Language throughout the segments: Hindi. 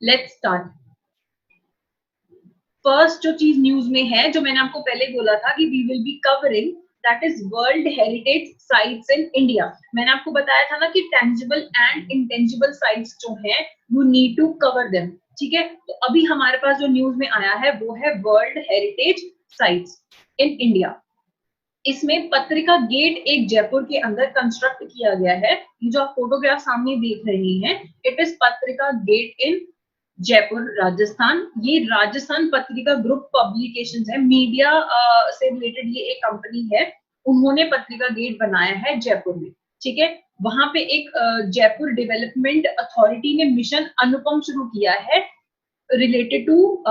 Let's start. फर्स्ट जो चीज न्यूज में है, जो मैंने आपको पहले बोला था कि we will be covering, that is world heritage sites in India. मैंने आपको बताया था ना कि टेंजिबल एंड इंटेंजिबल साइट्स जो है you need to cover them. ठीक है, तो अभी हमारे पास जो न्यूज में आया है वो है world heritage sites in India. इसमें पत्रिका गेट एक जयपुर के अंदर कंस्ट्रक्ट किया गया है। ये जो आप फोटोग्राफ सामने देख रहे हैं, इट इज पत्रिका गेट इन जयपुर राजस्थान। ये राजस्थान पत्रिका ग्रुप पब्लिकेशंस है, मीडिया से रिलेटेड ये एक कंपनी है। उन्होंने पत्रिका गेट बनाया है जयपुर में। ठीक है, वहां पे एक जयपुर डेवलपमेंट अथॉरिटी ने मिशन अनुपम शुरू किया है related to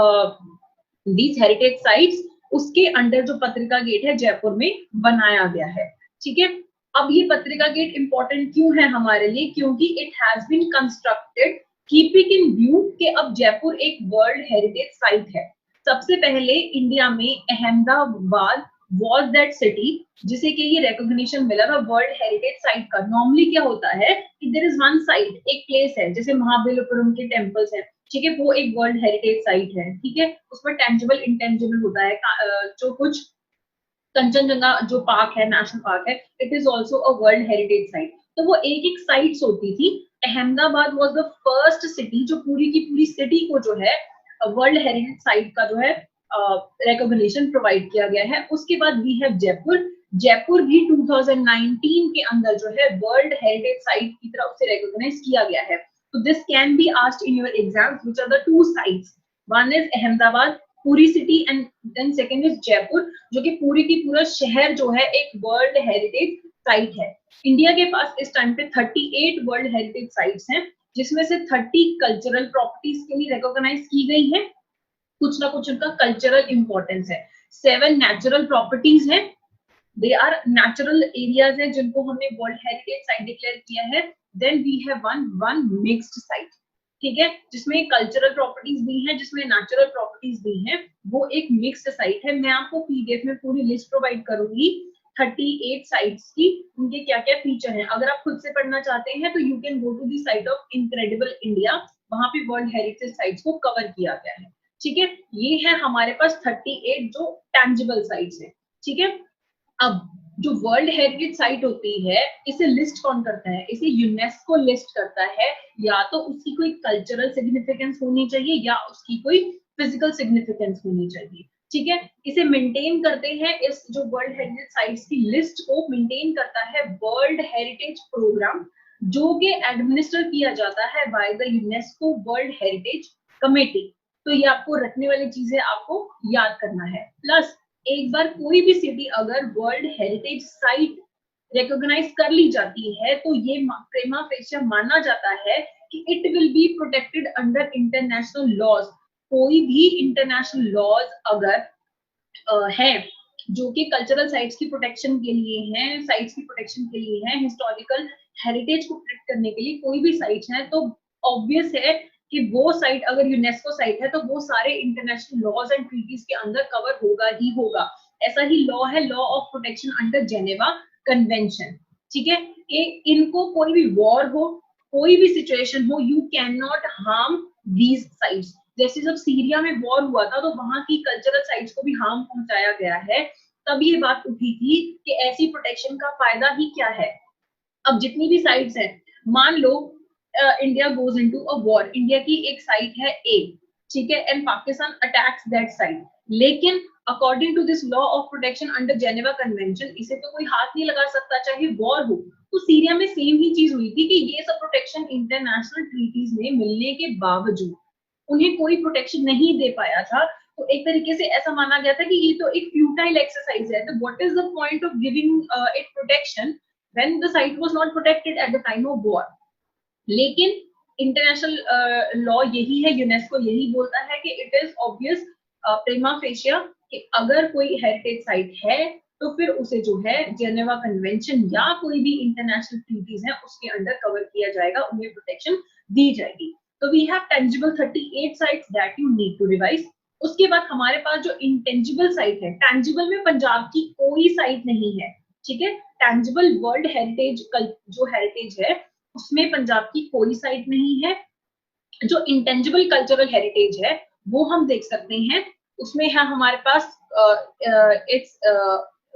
these heritage sites. उसके अंडर जो पत्रिका गेट है जयपुर में बनाया गया है। ठीक है, अब ये पत्रिका गेट इंपॉर्टेंट क्यों है हमारे लिए? क्योंकि it has been constructed keeping in view कि अब जयपुर एक वर्ल्ड हेरिटेज साइट है। सबसे पहले इंडिया में अहमदाबाद वॉज दैट सिटी जिसे कि ये रिकॉग्निशन मिला था वर्ल्ड हेरिटेज साइट का। नॉर्मली क्या होता है कि देयर इज वन साइट, एक प्लेस है, जैसे महाबलीपुरम के टेम्पल्स है, ठीक है, वो एक वर्ल्ड हेरिटेज साइट है। ठीक है, उसमें टेंजिबल इंटेंजिबल होता है। जो कुछ कंचनजंगा जो पार्क है, नेशनल पार्क है, it is also a world heritage site. तो वो एक एक साइट्स होती थी। Ahmedabad was the first city जो पूरी की पूरी सिटी को जो है वर्ल्ड हेरिटेज साइट का जो है रिकॉग्निशन प्रोवाइड किया गया है। उसके बाद वी हैव जयपुर। जयपुर भी 2019 के अंदर जो है वर्ल्ड हेरिटेज साइट की तरफ से रिकॉग्नाइज किया गया है। So this can be asked in your exams, which are the two sites. One is Ahmedabad, पूरी city, and then second is Jaipur, जो कि पूरी की पूरा शहर जो है एक वर्ल्ड हेरिटेज साइट है। इंडिया के पास इस टाइम पे 38 वर्ल्ड हेरिटेज साइट्स हैं, जिसमें से 30 कल्चरल प्रॉपर्टीज के लिए रिकॉग्नाइज की गई है। कुछ ना कुछ उनका कल्चरल इंपॉर्टेंस है। 7 नेचुरल प्रॉपर्टीज हैं, दे आर नेचुरल एरियाज है जिनको हमने वर्ल्ड हेरिटेज साइट डिक्लेयर किया है। Then we have one mixed site, ठीक है, जिसमें कल्चरल प्रॉपर्टीज भी हैं, जिसमें नेचुरल प्रॉपर्टीज भी हैं। वो एक मिक्स्ड साइट है। मैं आपको पीडीएफ में पूरी लिस्ट प्रोवाइड करूंगी 38 साइट्स की, उनके क्या क्या फीचर हैं। अगर आप खुद से पढ़ना चाहते हैं तो you can go to the site of incredible India, वहां पे वर्ल्ड हेरिटेज साइट्स को कवर किया गया है। ठीक है, ये है हमारे पास 38 जो टेंजिबल साइट्स है। ठीक है, अब जो वर्ल्ड हेरिटेज साइट होती है, इसे लिस्ट कौन करता है? इसे यूनेस्को लिस्ट करता है। या तो उसकी कोई कल्चरल सिग्निफिकेंस होनी चाहिए या उसकी कोई फिजिकल सिग्निफिकेंस होनी चाहिए। ठीक है, इसे मेंटेन करते हैं, इस जो वर्ल्ड हेरिटेज साइट्स की लिस्ट को मेंटेन करता है वर्ल्ड हेरिटेज प्रोग्राम, जो कि एडमिनिस्टर किया जाता है by the UNESCO world heritage committee. तो ये आपको रखने वाली चीजें आपको याद करना है। प्लस एक बार कोई भी सिटी अगर वर्ल्ड हेरिटेज साइट रिकॉग्नाइज कर ली जाती है तो ये प्रेमा फेशिया माना जाता है कि it will be protected under international laws. कोई भी इंटरनेशनल लॉज अगर है जो कि कल्चरल साइट्स की प्रोटेक्शन के लिए हैं, साइट्स की प्रोटेक्शन के लिए हैं, हिस्टोरिकल हेरिटेज को प्रोटेक्ट करने के लिए कोई भी साइट्स हैं, तो ऑब्वियस है कि वो साइट अगर यूनेस्को साइट है तो वो सारे इंटरनेशनल लॉज एंड ट्रीटीज के अंदर कवर होगा ही होगा। ऐसा ही लॉ है, law of protection under Geneva convention. ठीक है, कि इनको कोई भी वॉर हो, कोई भी सिचुएशन हो, you can not harm these sites. जैसे जब सीरिया में वॉर हुआ था तो वहां की कल्चरल साइट्स को भी हार्म पहुंचाया गया है। तब ये बात उठी थी कि ऐसी प्रोटेक्शन का फायदा ही क्या है। अब जितनी भी साइट्स हैं, मान लो India goes into a war, India की एक साइट है ए, ठीक है, and Pakistan attacks that site, लेकिन according to this law of protection under Geneva Convention इसे तो कोई हाथ नहीं लगा सकता चाहे वॉर हो। तो सीरिया में सेम ही चीज हुई थी कि ये सब प्रोटेक्शन इंटरनेशनल ट्रीटीज में मिलने के बावजूद उन्हें कोई प्रोटेक्शन नहीं दे पाया था। तो एक तरीके से ऐसा माना गया था कि ये तो एक फ्यूटाइल एक्सरसाइज है। तो what is the point of giving it protection when the site was not protected at the time of war। लेकिन इंटरनेशनल लॉ यही है, यूनेस्को यही बोलता है कि it is obvious Prema fascia कि अगर कोई हेरिटेज साइट है तो फिर उसे जो है जेनेवा कन्वेंशन या कोई भी इंटरनेशनल ट्रीटीज है उसके अंडर कवर किया जाएगा, उन्हें प्रोटेक्शन दी जाएगी। तो we have tangible 38 sites that you need to revise. उसके बाद हमारे पास जो इंटेंजिबल साइट है, टेंजिबल में पंजाब की कोई साइट नहीं है। ठीक है, टेंजिबल वर्ल्ड हेरिटेज जो हेरिटेज है उसमें पंजाब की कोई साइट नहीं है। जो इंटेंजिबल कल्चरल हेरिटेज है वो हम देख सकते हैं, उसमें है हमारे पास इट्स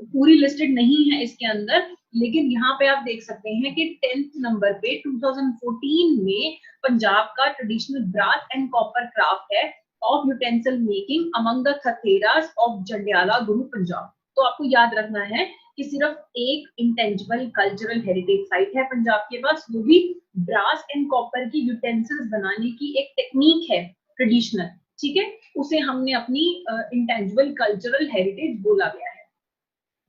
पूरी लिस्टेड नहीं है इसके अंदर, लेकिन यहाँ पे आप देख सकते हैं कि 10th नंबर पे 2014 में पंजाब का traditional brass and copper craft है of utensil making among the Thatheras of Jandiala Guru Punjab. तो आपको याद रखना है कि सिर्फ एक इंटेंजिबल कल्चरल हेरिटेज साइट है पंजाब के पास, वो भी ब्रास एंड कॉपर की यूटेंसिल्स बनाने की एक टेक्निक है ट्रेडिशनल, ठीक है, उसे हमने अपनी इंटेंजिबल कल्चरल हेरिटेज बोला गया है।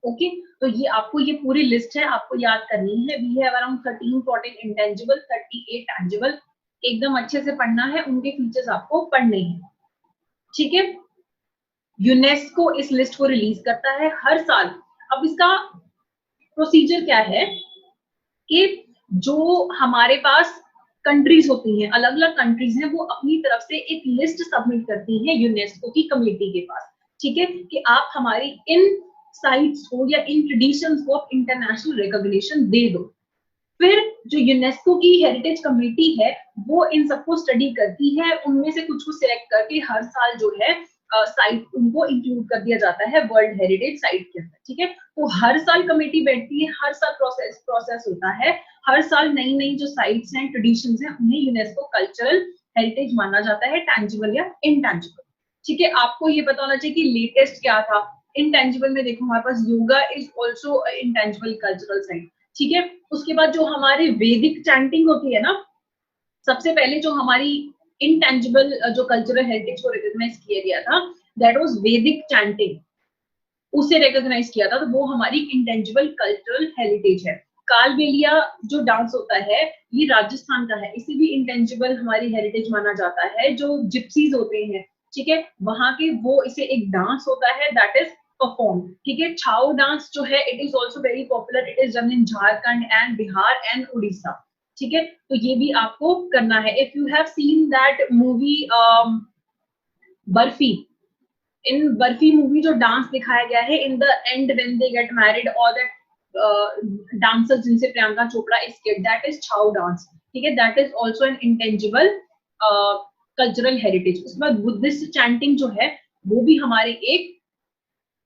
ओके, तो ये आपको ये पूरी लिस्ट है आपको याद करनी है। We have around 13 14 intangible 38 tangible, एकदम अच्छे से पढ़ना है, उनके फीचर्स आपको पढ़ने हैं, ठीक है। यूनेस्को इस लिस्ट को रिलीज करता है हर साल। अब इसका प्रोसीजर क्या है कि जो हमारे पास कंट्रीज होती हैं, अलग अलग कंट्रीज हैं, वो अपनी तरफ से एक लिस्ट सबमिट करती हैं यूनेस्को की कमेटी के पास, ठीक है, कि आप हमारी इन साइट्स को या इन ट्रेडिशंस को आप इंटरनेशनल रिकॉग्निशन दे दो। फिर जो यूनेस्को की हेरिटेज कमेटी है वो इन सबको स्टडी करती है, उनमें से कुछ को सिलेक्ट करके हर साल जो है साइट उनको इंक्लूड कर दिया जाता है वर्ल्ड हेरिटेज साइट के अंदर, ठीक है। तो हर साल कमेटी बैठती है, हर साल प्रोसेस होता है, हर साल नई नई जो साइट्स हैं ट्रेडिशंस हैं उन्हें यूनेस्को कल्चरल हेरिटेज माना जाता है, टैंजिबल या इनटैंजिबल, ठीक है। आपको ये पता होना चाहिए कि लेटेस्ट क्या था। इनटैंजिबल में देखो हमारे पास yoga is also intangible cultural site, ठीक है। उसके बाद जो हमारी वैदिक चैंटिंग होती है ना, सबसे पहले जो हमारी इनटेंजिबल जो कल्चरल हेरिटेज को रिकॉग्नाइज किया गया था दैट वाज वैदिक चैंटिंग, उसे रिकॉग्नाइज किया था, तो वो हमारी इंटेंजिबल कल्चरल हेरिटेज है। कालबेलिया जो डांस होता है ये राजस्थान का है, इसे भी इंटेंजिबल हमारी हेरिटेज माना जाता है। जो जिप्सीज होते हैं, ठीक है, वहां के वो इसे एक डांस होता है दैट इज परफॉर्म, ठीक है। छाऊ डांस जो है it is also very popular, it is done in Jharkhand and Bihar and Orissa, ठीक है। तो ये भी आपको करना है। If you have seen that movie barfi, in barfi movie जो डांस दिखाया गया है in the end when they get married और दैट डांसर जिनसे Priyanka Chopra is kid that is Chhau dance, ठीक है, that is also an intangible cultural heritage. उसके बाद बुद्धिस्ट चैंटिंग जो है वो भी हमारे एक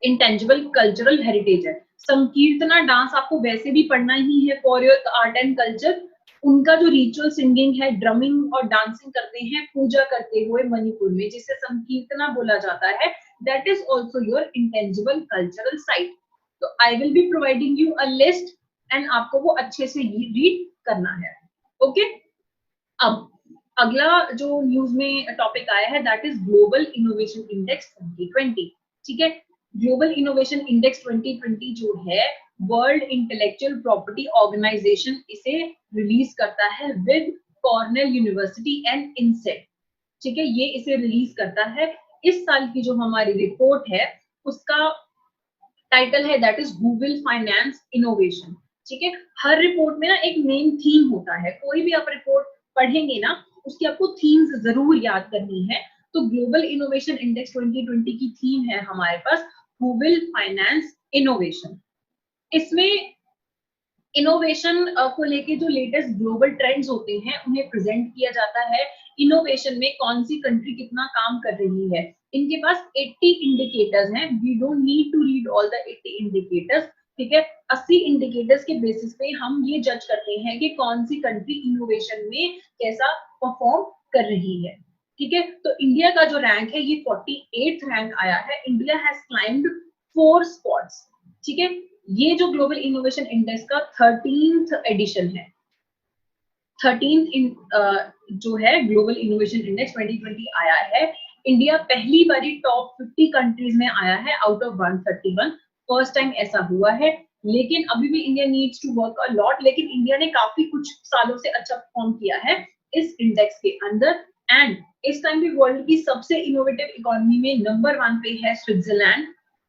इंटेंजिबल कल्चरल हेरिटेज है। संकीर्तना डांस आपको वैसे भी पढ़ना ही है for your art and culture. उनका जो रिचुअल सिंगिंग है, ड्रमिंग और डांसिंग करते हैं पूजा करते हुए मणिपुर में, जिसे संकीर्तना बोला जाता है, that is also your intangible cultural site. तो I will be providing you a list and आपको वो अच्छे से रीड करना है, ओके। अब अगला जो न्यूज में टॉपिक आया है that is global innovation index 2020, ठीक है। ग्लोबल इनोवेशन इंडेक्स 2020 जो है वर्ल्ड इंटेलेक्चुअल प्रॉपर्टी ऑर्गेनाइजेशन इसे रिलीज करता है with Cornell university and INSEAD, ठीक है, ये इसे रिलीज करता है। इस साल की जो हमारी रिपोर्ट है उसका टाइटल है that is who will finance innovation, ठीक है। हर रिपोर्ट में ना एक मेन थीम होता है, कोई भी आप रिपोर्ट पढ़ेंगे ना उसकी आपको थीम्स जरूर याद करनी है। तो ग्लोबल इनोवेशन इंडेक्स 2020 की थीम है हमारे पास हु विल फाइनेंस इनोवेशन। इसमें इनोवेशन को लेके जो लेटेस्ट ग्लोबल ट्रेंड्स होते हैं उन्हें प्रेजेंट किया जाता है। इनोवेशन में कौन सी कंट्री कितना काम कर रही है, इनके पास 80 इंडिकेटर्स हैं, we don't need to read all the 80 indicators, ठीक है। 80 इंडिकेटर्स के बेसिस पे हम ये जज करते हैं कि कौन सी कंट्री इनोवेशन में कैसा परफॉर्म कर रही है, ठीक है। तो इंडिया का जो रैंक है ये 48th रैंक आया है, इंडिया हैज क्लाइंब्ड 4 स्पॉट्स, ठीक है। ये जो ग्लोबल इनोवेशन इंडेक्स का 13th एडिशन है, 13th जो है ग्लोबल इनोवेशन इंडेक्स 2020 आया है। इंडिया पहली बारी टॉप 50 कंट्रीज में आया है आउट ऑफ 131, फर्स्ट टाइम ऐसा हुआ है। लेकिन अभी भी India needs to work a lot, लेकिन इंडिया ने काफी कुछ सालों से अच्छा परफॉर्म किया है इस इंडेक्स के अंदर। एंड इस टाइम भी वर्ल्ड की सबसे इनोवेटिव इकोनॉमी में नंबर 1 पे है Switzerland,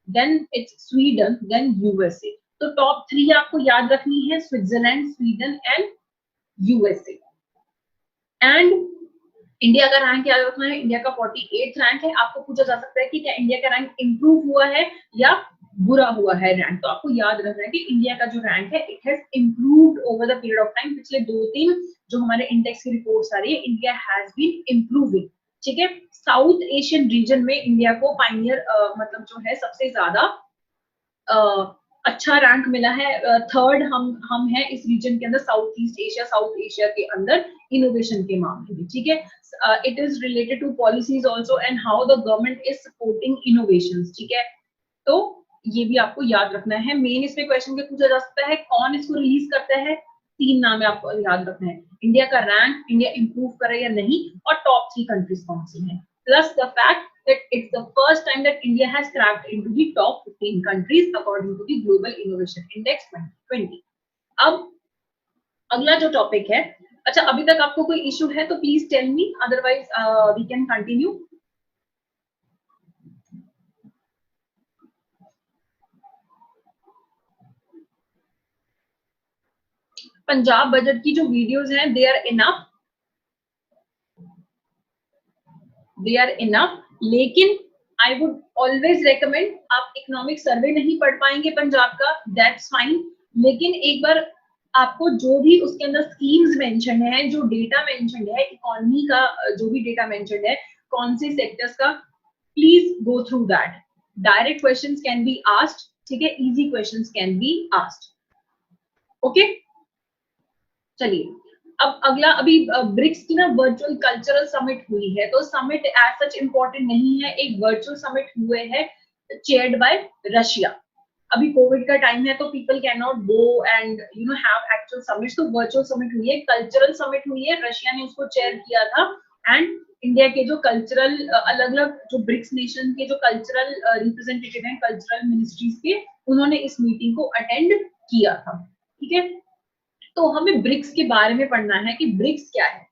then it's Sweden, then USA. तो टॉप 3 आपको याद रखनी है, Switzerland, Sweden and USA. And India का रैंक याद रखना है, इंडिया का 48th रैंक है। आपको पूछा जा सकता है कि क्या इंडिया का रैंक इंप्रूव हुआ है या बुरा हुआ है रैंक। तो आपको याद रखना है कि इंडिया का जो रैंक है it has improved over the period of time. पिछले 2-3 जो हमारे इंडेक्स की रिपोर्ट्स आ रही है, इंडिया हैज बीन इम्प्रूविंग। ठीक है, साउथ एशियन रीजन में इंडिया को पाइनियर मतलब जो है सबसे ज्यादा अच्छा रैंक मिला है। थर्ड हम हैं इस रीजन के अंदर, साउथ एशिया के अंदर इनोवेशन के मामले में। ठीक है, it is related to policies also and how the government is supporting innovations. ठीक है, तो ये भी आपको याद रखना है। मेन इसमें क्वेश्चन के पूछा जा सकता है कौन इसको रिलीज करता है, 3 नाम आपको याद रखना है, इंडिया का रैंक, इंडिया इंप्रूव करे या नहीं, और टॉप 3 कंट्रीज कौन सी हैं, plus the fact that it's the first time that India has cracked into the top 15 countries according to the Global Innovation Index 2020। अब अगला जो टॉपिक है, अच्छा अभी तक आपको कोई इशू है तो please tell me, otherwise we can continue. Punjab budget की जो वीडियोस हैं दे आर इनफ, लेकिन आई वुड ऑलवेज रेकमेंड, आप इकोनॉमिक सर्वे नहीं पढ़ पाएंगे पंजाब का, दैट्स फाइन, लेकिन एक बार आपको जो भी उसके अंदर स्कीम्स मेंशन है, जो डेटा मेंशन है, इकोनॉमी का जो भी डेटा मेंशन है, कौन से सेक्टर्स का, please go through that. Direct questions can be asked, ठीक है, easy questions can be asked. Okay, चलिए अब अगला, अभी ब्रिक्स की ना वर्चुअल कल्चरल समिट हुई है, तो समिट एज सच इंपॉर्टेंट नहीं है, एक वर्चुअल समिट हुए है चेयर्ड बाय रशिया। अभी कोविड का टाइम है तो people can not go and have actual summit, तो वर्चुअल समिट हुई है, कल्चरल समिट हुई है, रशिया ने उसको चेयर किया था। एंड इंडिया के जो कल्चरल अलग अलग जो ब्रिक्स नेशन के जो कल्चरल रिप्रेजेंटेटिव हैं, कल्चरल मिनिस्ट्रीज के, उन्होंने इस मीटिंग को अटेंड किया था। ठीक है, तो हमें ब्रिक्स के बारे में पढ़ना है कि ब्रिक्स क्या है।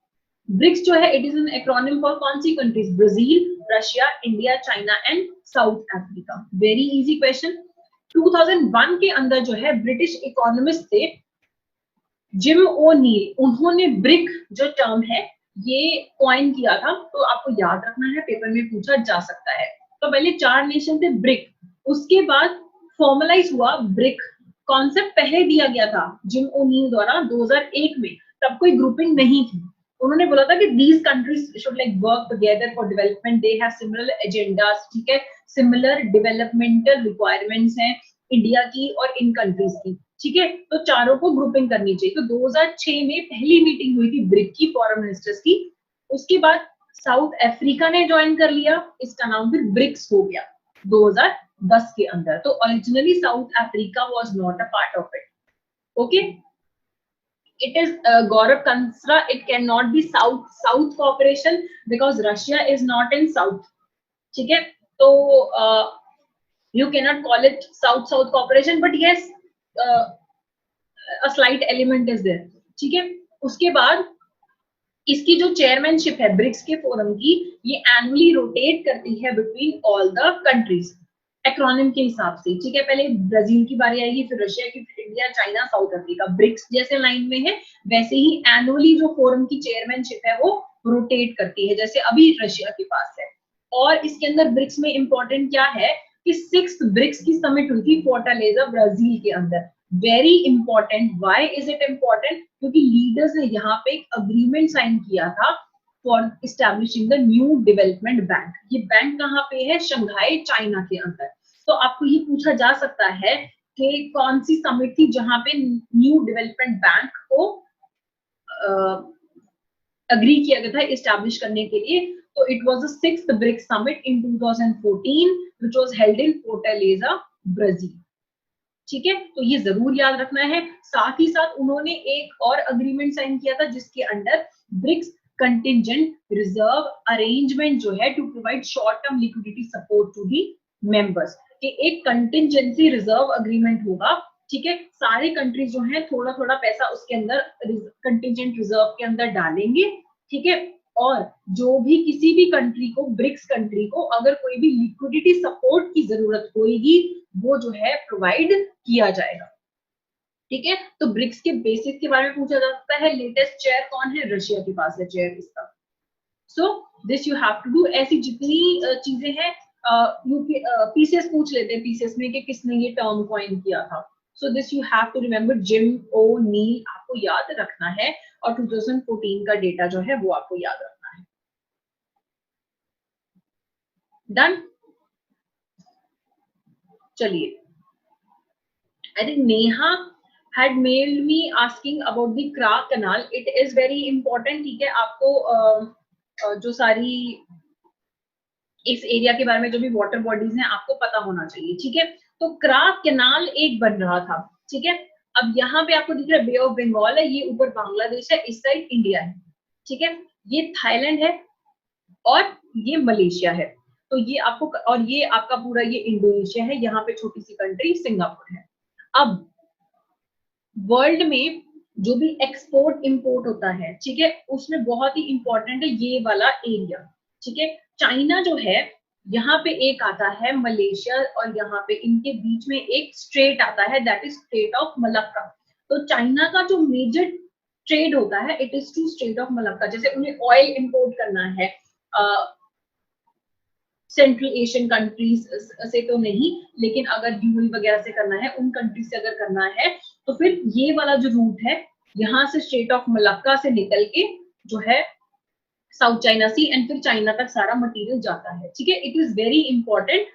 ब्रिक्स जो है it is an acronym for कौन सी countries, Brazil, Russia, India, China and South Africa. Very easy question. 2001 के अंदर जो है ब्रिटिश इकोनॉमिस्ट थे जिम ओ नील, उन्होंने ब्रिक जो टर्म है ये कॉइन किया था, तो आपको याद रखना है, पेपर में पूछा जा सकता है। तो पहले 4 नेशन थे ब्रिक, उसके बाद फॉर्मलाइज हुआ ब्रिक, कॉन्सेप्ट पहले दिया गया था जिम ओ नील द्वारा 2001 में, तब कोई ग्रुपिंग नहीं थी। उन्होंने बोला था कि these countries should like work together for development, they have similar agendas, ठीक है, सिमिलर डेवलपमेंटल रिक्वायरमेंट्स हैं इंडिया की और इन कंट्रीज की। ठीक है, तो चारों को ग्रुपिंग करनी चाहिए। तो 2006 में पहली मीटिंग हुई थी ब्रिक की, फॉरेन मिनिस्टर्स की। उसके बाद साउथ अफ्रीका ने ज्वाइन कर लिया, इसका नाम फिर ब्रिक्स हो गया 2010 के अंदर। तो originally south Africa was not a part of it. Okay, it is Gaurav Kansra, it cannot be south cooperation because Russia is not in south। ठीक है, तो you cannot call it south cooperation, but yes a slight element is there। ठीक है, उसके बाद इसकी जो चेयरमैनशिप है ब्रिक्स के फोरम की, ये एनुअली रोटेट करती है between all the countries acronym के हिसाब से। ठीक है, पहले ब्राजील की बारी आएगी, फिर रशिया की, फिर India, China, South Africa. BRICS जैसे लाइन में है वैसे ही एनुअली जो फोरम की चेयरमैनशिप है वो रोटेट करती है, जैसे अभी रशिया के पास है। और इसके अंदर ब्रिक्स में इंपॉर्टेंट क्या है कि 6th ब्रिक्स की समिट हुई थी फोर्टालेजा ब्राजील के अंदर। Very important, why is it important, क्योंकि लीडर्स ने यहाँ पे एक अग्रीमेंट साइन किया था for establishing the new development bank. ये बैंक कहाँ पे है, शंघाई, चाइना के अंदर। तो आपको ये पूछा जा सकता है कि कौन सी समिट थी जहां पे न्यू डेवलपमेंट बैंक को अग्री किया गया था इस्टेब्लिश करने के लिए। तो it was the 6th BRICS summit in 2014 which was held in Fortaleza Brazil. ठीक है, तो ये जरूर याद रखना है। साथ ही साथ उन्होंने एक और अग्रीमेंट साइन किया था जिसके under BRICS contingent reserve arrangement जो है to provide short term liquidity support to the members, कि एक कंटिंजेंसी रिजर्व अग्रीमेंट होगा। ठीक है, सारे कंट्रीज जो हैं थोड़ा थोड़ा पैसा उसके अंदर कंटिंजेंट रिजर्व के अंदर डालेंगे। ठीक है, और जो भी किसी भी कंट्री को, ब्रिक्स कंट्री को अगर कोई भी लिक्विडिटी सपोर्ट की जरूरत होगी वो जो है प्रोवाइड किया जाएगा। ठीक है, तो ब्रिक्स के बेसिक के बारे में पूछा जा सकता है। लेटेस्ट चेयर कौन है, रशिया के पास है चेयर इसका। So this you have to do. ऐसी जितनी चीजें हैं पीसीएस पूछ लेते हैं पीसीएस में कि किसने ये टर्म कॉइन किया था. So this you have to remember, Jim O'Neill आपको याद रखना है, और 2014 का डेटा जो है वो आपको याद रखना है. डन. चलिए, I think Neha had mailed me asking about the Kra canal. It is very important. ठीक है, आपको जो सारी इस एरिया के बारे में जो भी वाटर बॉडीज हैं आपको पता होना चाहिए. ठीक है, तो क्रा कैनाल एक बन रहा था. ठीक है, अब यहाँ पे आपको दिख रहा है बे ऑफ बंगाल है, ये ऊपर बांग्लादेश है, इस साइड इंडिया है. ठीक है, ये थाईलैंड है और ये मलेशिया है. तो ये आपको, और ये आपका पूरा ये इंडोनेशिया है, यहाँ पे छोटी सी कंट्री सिंगापुर है. अब वर्ल्ड में जो भी एक्सपोर्ट इंपोर्ट होता है, ठीक है, उसमें बहुत ही इंपॉर्टेंट है ये वाला एरिया. ठीक है, चाइना जो है यहाँ पे एक आता है मलेशिया, और यहाँ पे इनके बीच में एक स्ट्रेट आता है, that is strait of Malacca. तो चाइना का जो मेजर ट्रेड होता है it is to strait of Malacca. जैसे उन्हें ऑयल इंपोर्ट करना है सेंट्रल एशियन कंट्रीज से तो नहीं, लेकिन अगर यूएई वगैरह से करना है, उन कंट्रीज से अगर करना है, तो फिर ये वाला जो रूट है यहाँ से स्ट्रेट ऑफ मलक्का से निकल के जो है साउथ चाइना सी, एंड फिर चाइना तक सारा मटेरियल जाता है. ठीक है, it is very important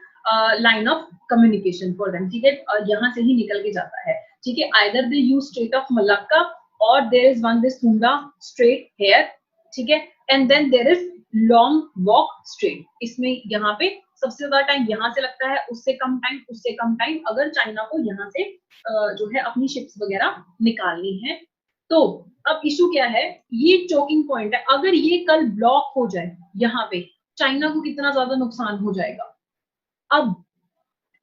line of communication for them. ठीक है, यहाँ से ही निकल के जाता है. ठीक है, either they use strait of Malacca और there is one this Sunda strait here. ठीक है, and then there is Lombok strait. इसमें यहाँ पे सबसे ज्यादा टाइम यहाँ से लगता है, उससे कम टाइम अगर चाइना को यहाँ से जो है अपनी शिप्स वगैरह निकालनी है. तो अब इशू क्या है, ये चोकिंग पॉइंट है. अगर ये कल ब्लॉक हो जाए यहाँ पे, चाइना को कितना ज्यादा नुकसान हो जाएगा. अब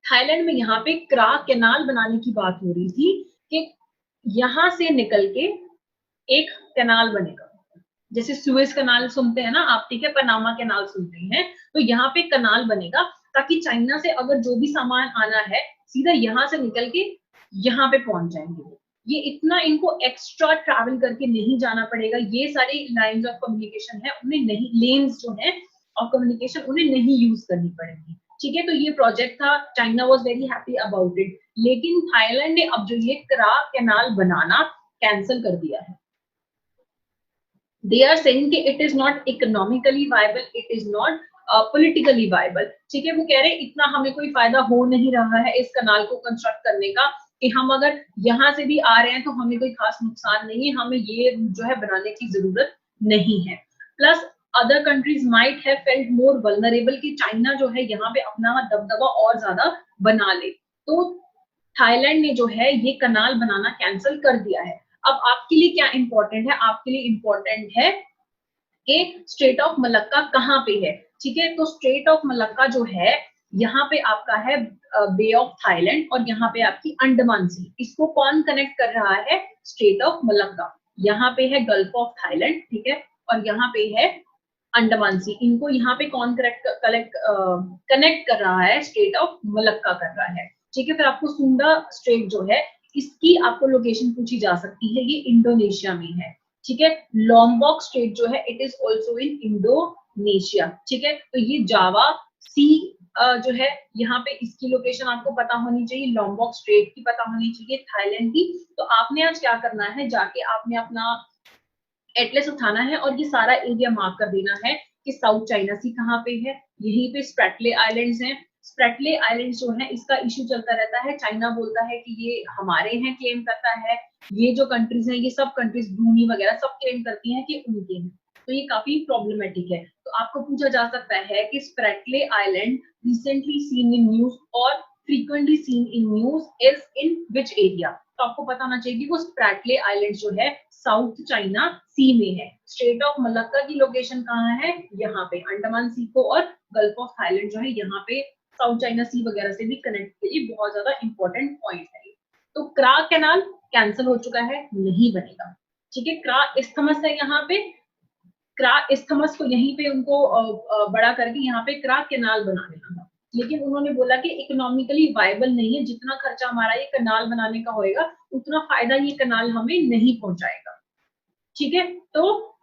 थाईलैंड में यहाँ पे क्रा कैनाल बनाने की बात हो रही थी कि यहाँ से निकल के एक कैनाल बनेगा, जैसे सुएज कैनाल सुनते हैं ना आप, ठीक है, पनामा कैनाल सुनते हैं, तो यहाँ पे कैनाल बनेगा ताकि चाइना से अगर जो भी सामान आना है सीधा यहाँ से निकल के यहाँ पे पहुंच जाएंगे. ये इतना इनको एक्स्ट्रा ट्रैवल करके नहीं जाना पड़ेगा. ये सारी लाइंस ऑफ कम्युनिकेशन है उन्हें नहीं, लेन्स जो है ऑफ कम्युनिकेशन उन्हें नहीं यूज करनी पड़ेगी. ठीक है, तो ये प्रोजेक्ट था, China was very happy about it. लेकिन थाईलैंड ने अब जो ये क्रा कैनाल बनाना कैंसिल कर दिया है. They are saying कि it is not economically viable, it is not politically viable. ठीक है, वो कह रहे हैं इतना हमें कोई फायदा हो नहीं रहा है इस कनाल को कंस्ट्रक्ट करने का, कि हम अगर यहाँ से भी आ रहे हैं तो हमें कोई खास नुकसान नहीं है, हमें ये जो है बनाने की जरूरत नहीं है. Plus other countries might have felt more vulnerable कि चाइना जो है यहाँ पे अपना दबदबा और ज्यादा बना ले. तो थाईलैंड ने जो है ये कनाल बनाना कैंसिल कर दिया है. अब आपके लिए क्या इंपॉर्टेंट है, आपके लिए इंपॉर्टेंट है कि स्ट्रेट ऑफ मलक्का कहाँ पे है. ठीक है, तो स्ट्रेट ऑफ मलक्का जो है यहाँ पे आपका है बे ऑफ थाईलैंड, और यहाँ पे आपकी अंडमान सी. इसको कौन कनेक्ट कर रहा है, स्ट्रेट ऑफ मलक्का. यहाँ पे है गल्फ ऑफ थाईलैंड, ठीक है, और यहाँ पे है अंडमान सी. इनको यहाँ पे कौन कनेक्ट कर रहा है, स्ट्रेट ऑफ मलक्का कर रहा है. ठीक है, फिर आपको सुंडा स्ट्रेट जो है इसकी आपको लोकेशन पूछी जा सकती है, ये इंडोनेशिया में है. ठीक है, लॉम्बॉक स्ट्रेट जो है it is also in Indonesia. ठीक है, तो ये जावा सी जो है यहाँ पे इसकी लोकेशन आपको पता होनी चाहिए, लॉम्बॉक स्ट्रेट की पता होनी चाहिए, थाईलैंड की. तो आपने आज क्या करना है, जाके आपने अपना एटलस उठाना है और ये सारा एरिया मार्क कर देना है कि साउथ चाइना सी कहाँ पे है. यहीं पे स्प्रेटले आइलैंड्स हैं. स्प्रेटले आइलैंड्स जो है इसका इश्यू चलता रहता है, चाइना बोलता है कि ये हमारे हैं, क्लेम करता है. ये जो कंट्रीज हैं ये सब कंट्रीज ब्रूनी वगैरह सब क्लेम करती हैं कि उनके हैं. तो ये काफी प्रॉब्लमेटिक है. तो आपको पूछा जा सकता है कि Spratly Island recently seen in news और frequently seen in news is in which area. तो आपको पता होना चाहिए कि वो स्प्रेटले आइलैंड जो है साउथ चाइना सी में है. स्ट्रेट ऑफ मलक्का की लोकेशन कहाँ है, यहाँ पे अंडमान सी को, और गल्फ ऑफ थाईलैंड जो है यहाँ पे साउथ चाइना सी वगैरह से भी कनेक्ट के लिए बहुत ज्यादा इंपॉर्टेंट पॉइंट है. तो क्रा कैनाल कैंसिल हो चुका है, नहीं बनेगा. ठीक है, क्रा इस्थमस है यहाँ पे, क्रा इस्थमस को यहीं पे उनको बड़ा करके यहाँ पे क्रा कैनाल बना देना था. लेकिन उन्होंने बोला कि इकोनॉमिकली वायबल नहीं है, जितना खर्चा हमारा ये कनाल बनाने का होएगा उतना फायदा ये कनाल हमें नहीं पहुंचाएगा. ठीक है, तो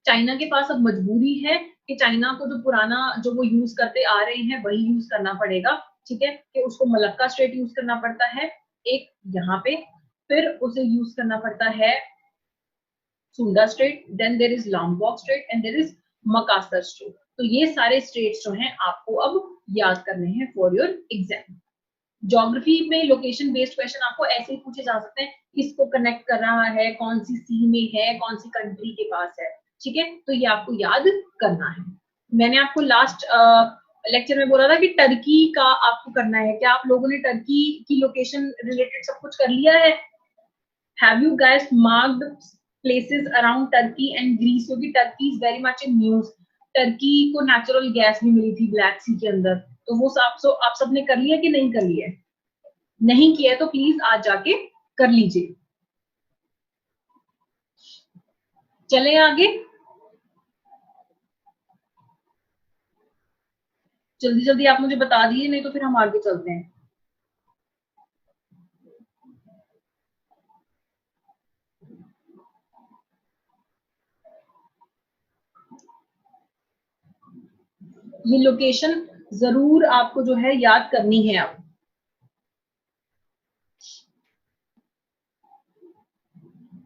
चाइना के पास अब मजबूरी है कि चाइना को जो पुराना जो वो यूज करते आ रहे हैं वही यूज करना पड़ेगा, ठीक है, कि उसको मलक्का स्ट्रेट यूज करना पड़ता है एक यहाँ पे, फिर उसे यूज करना पड़ता है Sunda strait, then there is Lombok strait and there is Makassar strait. तो ये सारे स्ट्रेट्स जो हैं आपको अब याद करने हैं फॉर योर एग्जाम। ज्योग्राफी में लोकेशन बेस्ड क्वेश्चन आपको ऐसे ही पूछे जा सकते हैं, किसको कनेक्ट कर रहा है, कौन सी सी में है, कौन सी कंट्री के पास है, ठीक है, तो ये आपको याद करना है। मैंने आपको लास्ट लेक्चर में बोला था कि टर्की का आपको करना है, क्या आप लोगों ने टर्की की लोकेशन रिलेटेड सब कुछ कर लिया है? Have you guys marked places around Turkey and Greece, क्योंकि Turkey is very much in news. Turkey को नेचुरल गैस भी मिली थी ब्लैक सी के अंदर, तो वो आप सबने कर लिया कि नहीं कर लिया? नहीं किया तो प्लीज आज जाके कर लीजिए। चले आगे, जल्दी जल्दी आप मुझे बता दीजिए, नहीं तो फिर हम आगे चलते हैं। ये लोकेशन जरूर आपको जो है याद करनी है। अब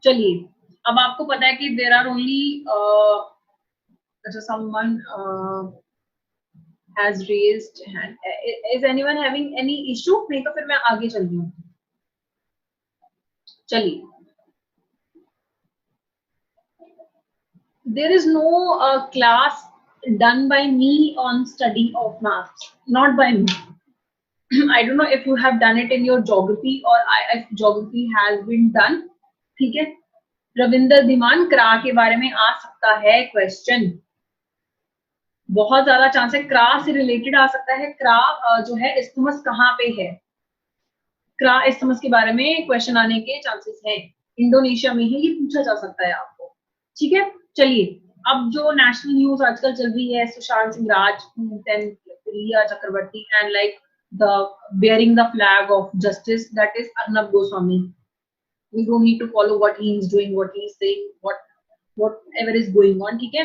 चलिए, अब आपको पता है कि there are only someone has raised hand. Is anyone having any issue? नहीं तो फिर मैं आगे चल रही हूँ। चलिए, there is no class done by me on study of maths, not by me. I don't know if you have done it in your geography or if geography has been done. ठीक है, रविंदर धीमान, क्रा के बारे में आ सकता है क्वेश्चन, बहुत ज्यादा चांस है, क्रा से रिलेटेड आ सकता है। क्रा जो है इस्थमस कहाँ पे है, क्रा इस्थमस के बारे में क्वेश्चन आने के चांसेस हैं, इंडोनेशिया में ही ये पूछा जा सकता है आपको, ठीक है। चलिए, अब जो नेशनल न्यूज आजकल चल रही है, Sushant Singh Rajput and Rhea Chakraborty and like the bearing the flag of justice, that is Arnab Goswami. We don't need to follow what he is doing, what he is saying, whatever is going on, ठीक है।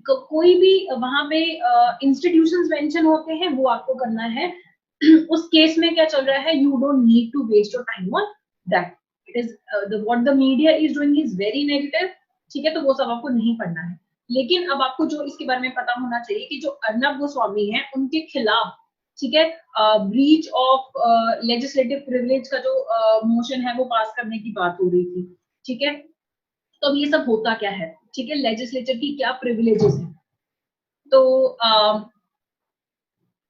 कोई भी वहां पे इंस्टीट्यूशंस मेंशन होते हैं वो आपको करना है। उस केस में क्या चल रहा है, you don't need to waste your time on that, it is what the media is doing is very negative, ठीक है, तो वो सब आपको नहीं पढ़ना है। लेकिन अब आपको जो इसके बारे में पता होना चाहिए कि जो अर्नब गोस्वामी है उनके खिलाफ, ठीक है, ब्रीच ऑफ लेजिस्लेटिव प्रिविलेज का जो मोशन है वो पास करने की बात हो रही थी, ठीक है। तो अब ये सब होता क्या है, ठीक है, लेजिस्लेचर की क्या प्रिविलेजेस हैं। तो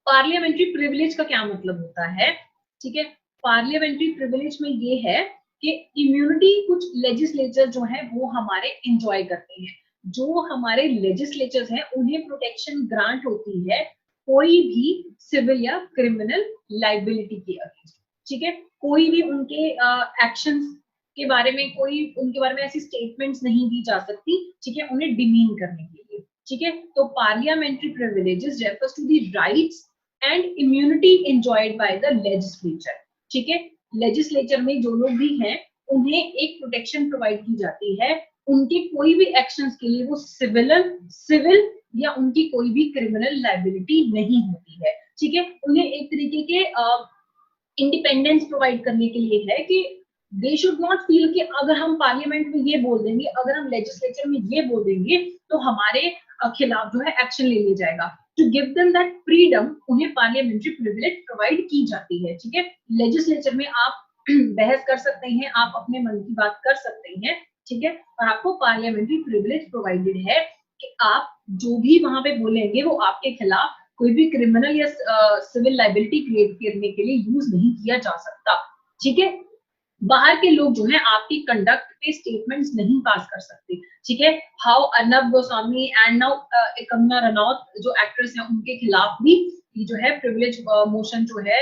पार्लियामेंट्री प्रिविलेज का क्या मतलब होता है, ठीक है। पार्लियामेंट्री प्रिविलेज में ये है कि इम्यूनिटी कुछ लेजिस्लेचर जो है वो हमारे एंजॉय करते हैं, जो हमारे लेजिस्लेचर्स हैं उन्हें प्रोटेक्शन ग्रांट होती है कोई भी सिविल या क्रिमिनल लाइबिलिटी के अगेंस्ट, ठीक है। कोई भी उनके एक्शंस के बारे में, कोई उनके बारे में ऐसी स्टेटमेंट्स नहीं दी जा सकती, ठीक है, उन्हें डिमीन करने के लिए, ठीक है। तो parliamentary privileges refers to the rights and immunity enjoyed by the legislature, ठीक है। लेजिस्लेचर में जो लोग भी हैं उन्हें एक प्रोटेक्शन प्रोवाइड की जाती है, उनके कोई भी एक्शंस के लिए वो सिविल या उनकी कोई भी क्रिमिनल लाइबिलिटी नहीं होती है, ठीक है। उन्हें एक तरीके के इंडिपेंडेंस प्रोवाइड करने के लिए है कि दे शुड नॉट फील कि अगर हम पार्लियामेंट में ये बोल देंगे, अगर हम लेजिस्लेचर में ये बोल देंगे तो हमारे खिलाफ जो है एक्शन ले लिया जाएगा। To give them that freedom उन्हें पार्लियामेंट्री प्रिविलेज प्रोवाइड की जाती है, ठीक है। लेजिस्लेचर में आप बहस कर सकते हैं, आप अपने मन की बात कर सकते हैं, ठीक है, और आपको पार्लियामेंट्री प्रिविलेज प्रोवाइडेड है कि आप जो भी वहां पे बोलेंगे वो आपके खिलाफ कोई भी क्रिमिनल या सिविल लाइबिलिटी क्रिएट करने के लिए यूज नहीं किया जा सकता, ठीक है। बाहर के लोग जो है आपकी कंडक्ट पे स्टेटमेंट्स नहीं पास कर सकते, ठीक है। How Arnab Goswami and now Kangana Ranaut जो एक्ट्रेस है उनके खिलाफ भी ये जो है प्रिविलेज मोशन जो है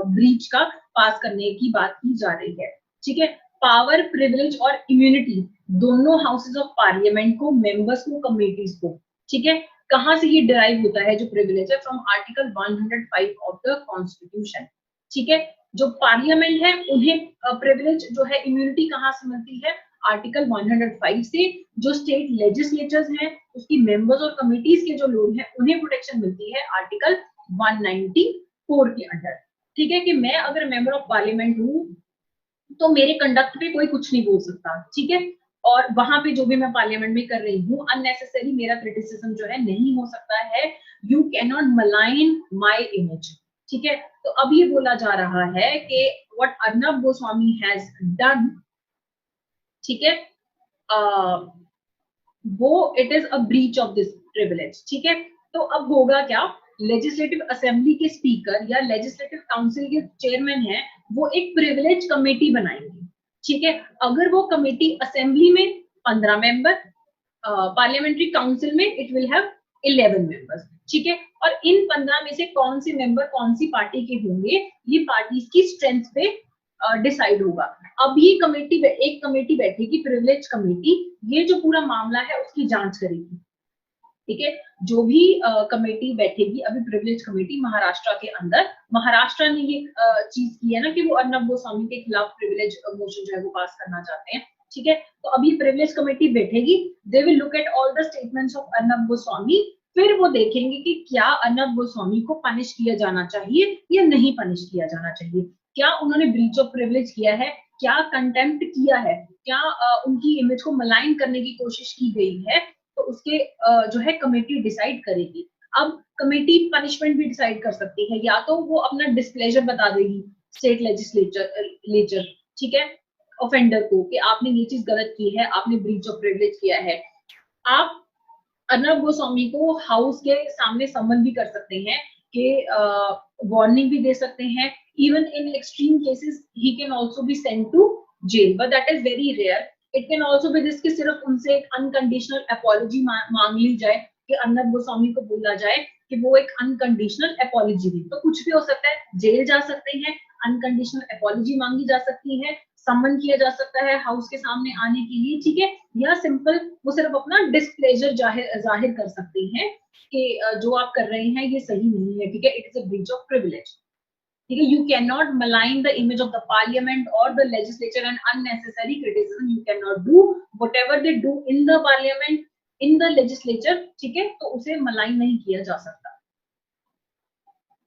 ब्रीच का पास करने की बात की जा रही है, ठीक है। पावर, प्रिविलेज और इम्यूनिटी दोनों हाउसेज ऑफ पार्लियामेंट को, मेंबर्स को, कमेटीज को, ठीक है, कहां से ये डिराइव होता है जो प्रिविलेज है, from article 105 of the constitution, ठीक है। जो पार्लियामेंट है उन्हें प्रिविलेज जो है इम्यूनिटी कहां से मिलती है, आर्टिकल 105 से जो स्टेट लेजिस्लेचर्स हैं उसकी मेंबर्स और कमिटीज के जो लोग हैं उन्हें प्रोटेक्शन मिलती है आर्टिकल 194 के अंडर। ठीक है, कि मैं अगर मेंबर ऑफ पार्लियामेंट हूँ तो मेरे कंडक्ट पे कोई कुछ नहीं बोल सकता, ठीक है, और वहां पे जो भी मैं पार्लियामेंट में कर रही हूँ अननेसेसरी मेरा क्रिटिसिज्म जो है नहीं हो सकता है। You can not malign my image, ठीक है। तो अब ये बोला जा रहा है कि what Arnab Goswami has done, ठीक है, वो it is a breach of this privilege, ठीक है। तो अब होगा क्या, लेजिस्लेटिव असेंबली के स्पीकर या लेजिस्लेटिव काउंसिल के चेयरमैन है वो एक प्रिविलेज कमेटी बनाएंगे, ठीक है। अगर वो कमेटी असेंबली में 15 मेंबर, पार्लियामेंट्री काउंसिल में इट विल हैव 11 मेंबर्स, ठीक है। और इन 15 में से कौन से मेंबर कौन सी पार्टी के होंगे ये पार्टीज की स्ट्रेंथ पे डिसाइड होगा। अब ये कमेटी, एक कमेटी बैठेगी प्रिविलेज कमेटी, ये जो पूरा मामला है उसकी जांच करेगी, ठीक है। जो भी कमेटी बैठेगी, अभी प्रिविलेज कमेटी महाराष्ट्र के अंदर, महाराष्ट्र ने ये चीज की है ना कि वो अर्नब गोस्वामी के खिलाफ प्रिविलेज मोशन जो है वो पास करना चाहते हैं, ठीक है। तो अभी प्रिविलेज कमेटी बैठेगी, they will look at all the statements of Arnab Goswami, फिर वो देखेंगे कि क्या अर्नब गोस्वामी को पनिश किया जाना चाहिए या नहीं पनिश किया जाना चाहिए, क्या उन्होंने ब्रीच ऑफ प्रिविलेज किया है, क्या कंटेम्प्ट किया है, क्या उनकी इमेज को मलाइन करने की कोशिश की गई है, तो उसके जो है कमेटी डिसाइड करेगी। अब कमेटी पनिशमेंट भी डिसाइड कर सकती है, या तो वो अपना डिस्प्लेजर बता देगी स्टेट लेजिस्लेचर, ठीक है, ऑफेंडर को कि आपने ये चीज गलत की है, आपने ब्रीच ऑफ प्रिविलेज किया है। आप अर्नब गोस्वामी को हाउस के सामने समन भी कर सकते हैं कि वार्निंग भी दे सकते हैं, even in extreme cases he can also be sent to jail, but that is very rare. It can also be this कि सिर्फ उनसे एक अनकंडीशनल अपॉलजी मांग ली जाए, कि अर्नब गोस्वामी को बोला जाए कि वो एक अनकंडीशनल अपॉलजी दे, तो कुछ भी हो सकता है, जेल जा सकते हैं, अनकंडीशनल अपॉलजी मांगी जा सकती है, समन किया जा सकता है हाउस के सामने आने के लिए, ठीक है, या सिंपल वो सिर्फ अपना डिस्प्लेजर जाहिर कर सकते हैं कि जो आप कर रहे हैं ये सही नहीं है, ठीक है, it is a breach of privilege, ठीक है। You can not malign the image of the parliament और the legislature and unnecessary criticism you can not do, whatever they do in the parliament, in the legislature, ठीक है, तो उसे मलाइन नहीं किया जा सकता,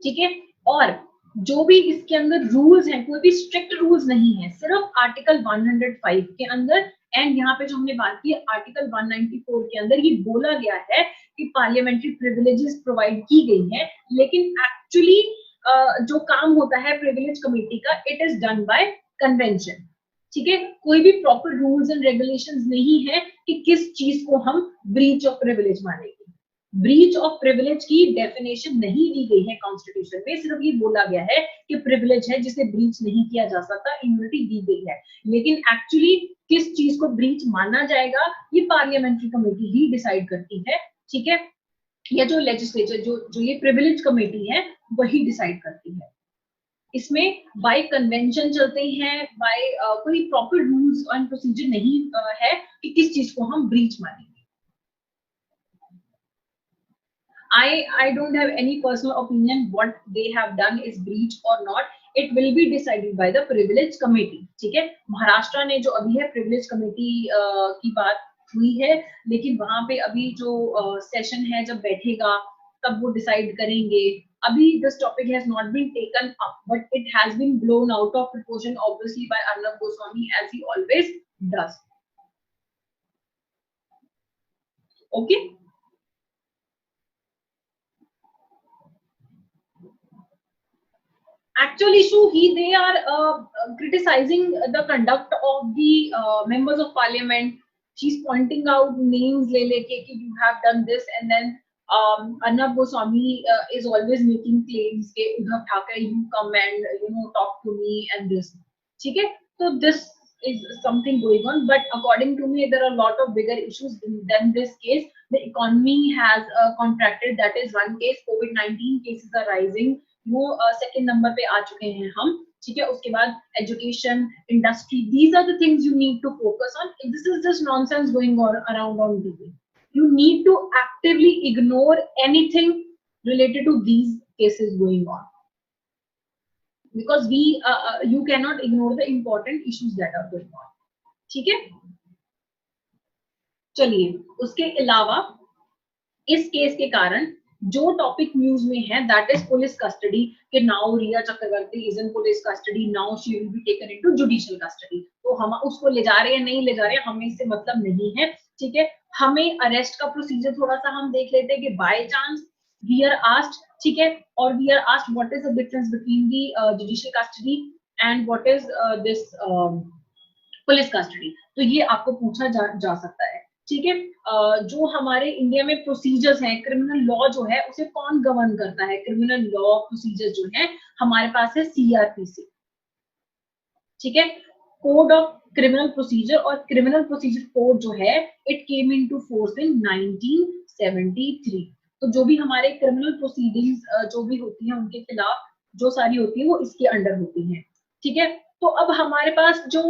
ठीक है। और जो भी इसके अंदर रूल्स हैं, कोई भी स्ट्रिक्ट रूल्स नहीं है, सिर्फ आर्टिकल 105 के अंदर, एंड यहाँ पे जो हमने बात की आर्टिकल 194 के अंदर ये बोला गया है कि पार्लियामेंट्री प्रिविलेजेस प्रोवाइड की गई हैं, लेकिन एक्चुअली जो काम होता है प्रिविलेज कमेटी का, it is done by convention, ठीक है। कोई भी प्रॉपर रूल्स एंड रेगुलेशंस नहीं है कि किस चीज को हम ब्रीच ऑफ प्रिविलेज मानेंगे। ब्रीच ऑफ प्रिविलेज की डेफिनेशन नहीं दी गई है कॉन्स्टिट्यूशन में, सिर्फ ये बोला गया है कि प्रिविलेज है जिसे ब्रीच नहीं किया जा सकता, इम्यूनिटी दी गई है, लेकिन एक्चुअली किस चीज को ब्रीच माना जाएगा ये पार्लियामेंट्री कमेटी ही डिसाइड करती है, ठीक है, या जो लेजिस्लेचर जो ये प्रिविलेज कमेटी है वही डिसाइड करती है। इसमें बाय कन्वेंशन चलते हैं, बाय कोई प्रॉपर रूल्स एंड प्रोसीजर नहीं है कि किस चीज को हम ब्रीच मानेंगे। I don't have any personal opinion what they have done is breach or not. It will be decided by the privilege committee, ठीक है। महाराष्ट्र ने जो अभी है प्रिविलेज कमेटी की बात हुई है, लेकिन वहां पे अभी जो सेशन है जब बैठेगा तब वो डिसाइड करेंगे। अभी this topic has not been taken up, but it has been blown out of proportion obviously by Arnab Goswami as he always does. Okay. Actual issue they are criticizing the conduct of the members of parliament. She's pointing out names le leke ki you have done this, and then Arnab Goswami is always making claims ke Uddhav Thackeray, you come and talk to me and this, ठीक है। So this is something going on, but according to me there are a lot of bigger issues than this case. The economy has contracted, that is one case. COVID-19 cases are rising, वो सेकंड नंबर पे आ चुके हैं हम, ठीक है। उसके बाद education, industry, these are the things you need to focus on. If this is just nonsense going on around on TV, you need to actively ignore anything related to these cases going on, because you cannot ignore the important issues that are going on, ठीक है। चलिए, उसके अलावा इस केस के कारण जो टॉपिक न्यूज में है दैट इज पुलिस कस्टडी, कि now Rhea Chakraborty is in police custody, now she will be taken into judicial custody. तो हम उसको ले जा रहे हैं नहीं ले जा रहे हैं हमें इससे मतलब नहीं है, ठीक है। हमें अरेस्ट का प्रोसीजर थोड़ा सा हम देख लेते हैं कि by chance we are asked, ठीक है, और we are asked what is the difference between the judicial custody and what is this police custody. तो ये आपको पूछा जा सकता है, ठीक है। जो हमारे इंडिया में प्रोसीजर्स हैं, क्रिमिनल लॉ जो है उसे कौन गवर्न करता है, क्रिमिनल लॉ प्रोसीजर जो है हमारे पास है सीआरपीसी, ठीक है, कोड ऑफ क्रिमिनल प्रोसीजर। और क्रिमिनल प्रोसीजर कोड जो है it came into force in 1973। तो जो भी हमारे क्रिमिनल प्रोसीडिंग्स जो भी होती है उनके खिलाफ जो सारी होती है वो इसके अंडर होती है, ठीक है। तो अब हमारे पास जो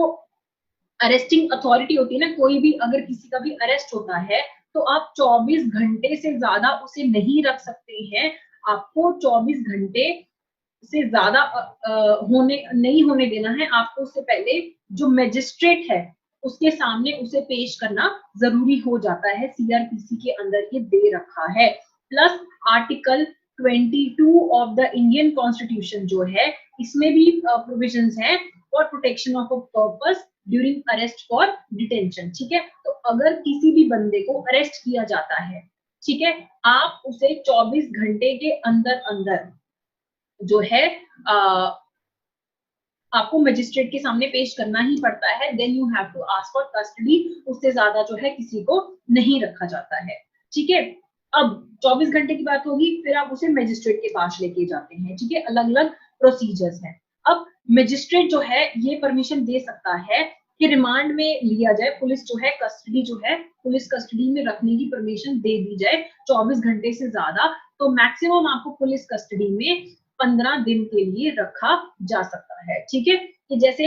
अरेस्टिंग अथॉरिटी होती है ना, कोई भी अगर किसी का भी अरेस्ट होता है तो आप 24 घंटे से ज्यादा उसे नहीं रख सकते हैं। आपको 24 घंटे से ज्यादा होने नहीं होने देना है। आपको उससे पहले जो मैजिस्ट्रेट है उसके सामने उसे पेश करना जरूरी हो जाता है, सीआरपीसी के अंदर ये दे रखा है। Plus article 22 of the Indian constitution जो है इसमें भी प्रोविजंस हैं for protection of a purpose during arrest for detention, ठीक है। तो अगर किसी भी बंदे को अरेस्ट किया जाता है, ठीक है, आप उसे 24 घंटे के अंदर अंदर जो है आपको मजिस्ट्रेट के सामने पेश करना ही पड़ता है। Then you have to ask for custody. उससे ज्यादा जो है किसी को नहीं रखा जाता है, ठीक है। अब 24 घंटे की बात होगी, फिर आप उसे मजिस्ट्रेट के पास लेके जाते हैं, ठीक है। अलग अलग प्रोसीजर्स हैं। अब मजिस्ट्रेट जो है ये परमिशन दे सकता है कि रिमांड में लिया जाए, पुलिस जो है कस्टडी जो है पुलिस कस्टडी में रखने की परमिशन दे दी जाए 24 घंटे से ज्यादा। तो मैक्सिमम आपको पुलिस कस्टडी में 15 दिन के लिए रखा जा सकता है, ठीक है। कि जैसे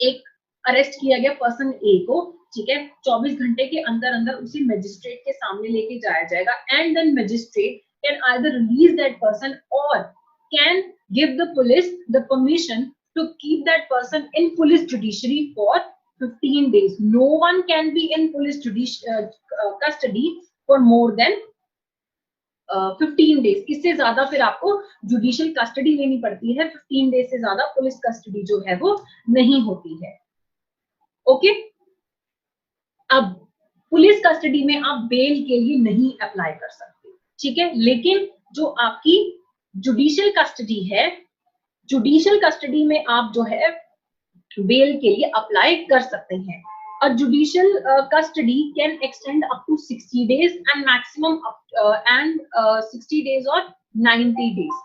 एक अरेस्ट किया गया पर्सन ए को, ठीक है, 24 घंटे के अंदर अंदर उसे मजिस्ट्रेट के सामने लेके जाया जाएगा and then magistrate can either release that person और can give the police the permission to keep that person in police judiciary for 15 days. No one can be in police custody for more than 15 days. इससे ज्यादा फिर आपको जुडिशियल कस्टडी लेनी पड़ती है। 15 डेज से ज्यादा पुलिस कस्टडी जो है वो नहीं होती है, ओके। अब पुलिस कस्टडी में आप बेल के लिए नहीं अप्लाई कर सकते, ठीक है। लेकिन जो आपकी जुडिशियल कस्टडी है, जुडिशियल कस्टडी में आप जो है बेल के लिए अप्लाई कर सकते हैं। A judicial custody can extend up to 60 days and maximum 60 days or 90 days,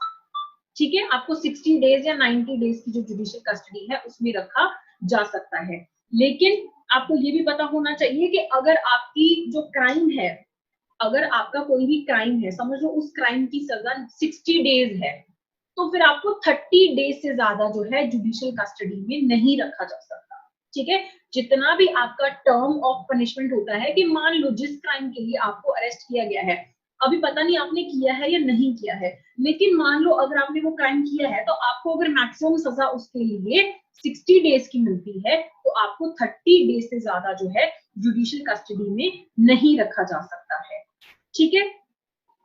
ठीक है। आपको 60 डेज या 90 डेज की जो जुडिशियल कस्टडी है उसमें रखा जा सकता है। लेकिन आपको ये भी पता होना चाहिए कि अगर आपकी जो क्राइम है, अगर आपका कोई भी क्राइम है, समझ लो उस क्राइम की सजा 60 डेज है, तो फिर आपको 30 डेज से ज्यादा जो है जुडिशियल कस्टडी में नहीं रखा जा सकता, ठीक है। जितना भी आपका टर्म ऑफ पनिशमेंट होता है, कि मान लो जिस क्राइम के लिए आपको अरेस्ट किया गया है, अभी पता नहीं आपने किया है या नहीं किया है, लेकिन मान लो अगर आपने वो क्राइम किया है तो आपको अगर मैक्सिमम सजा उसके लिए 60 डेज की मिलती है तो आपको 30 डेज से ज्यादा जो है जुडिशियल कस्टडी में नहीं रखा जा सकता है, ठीक है।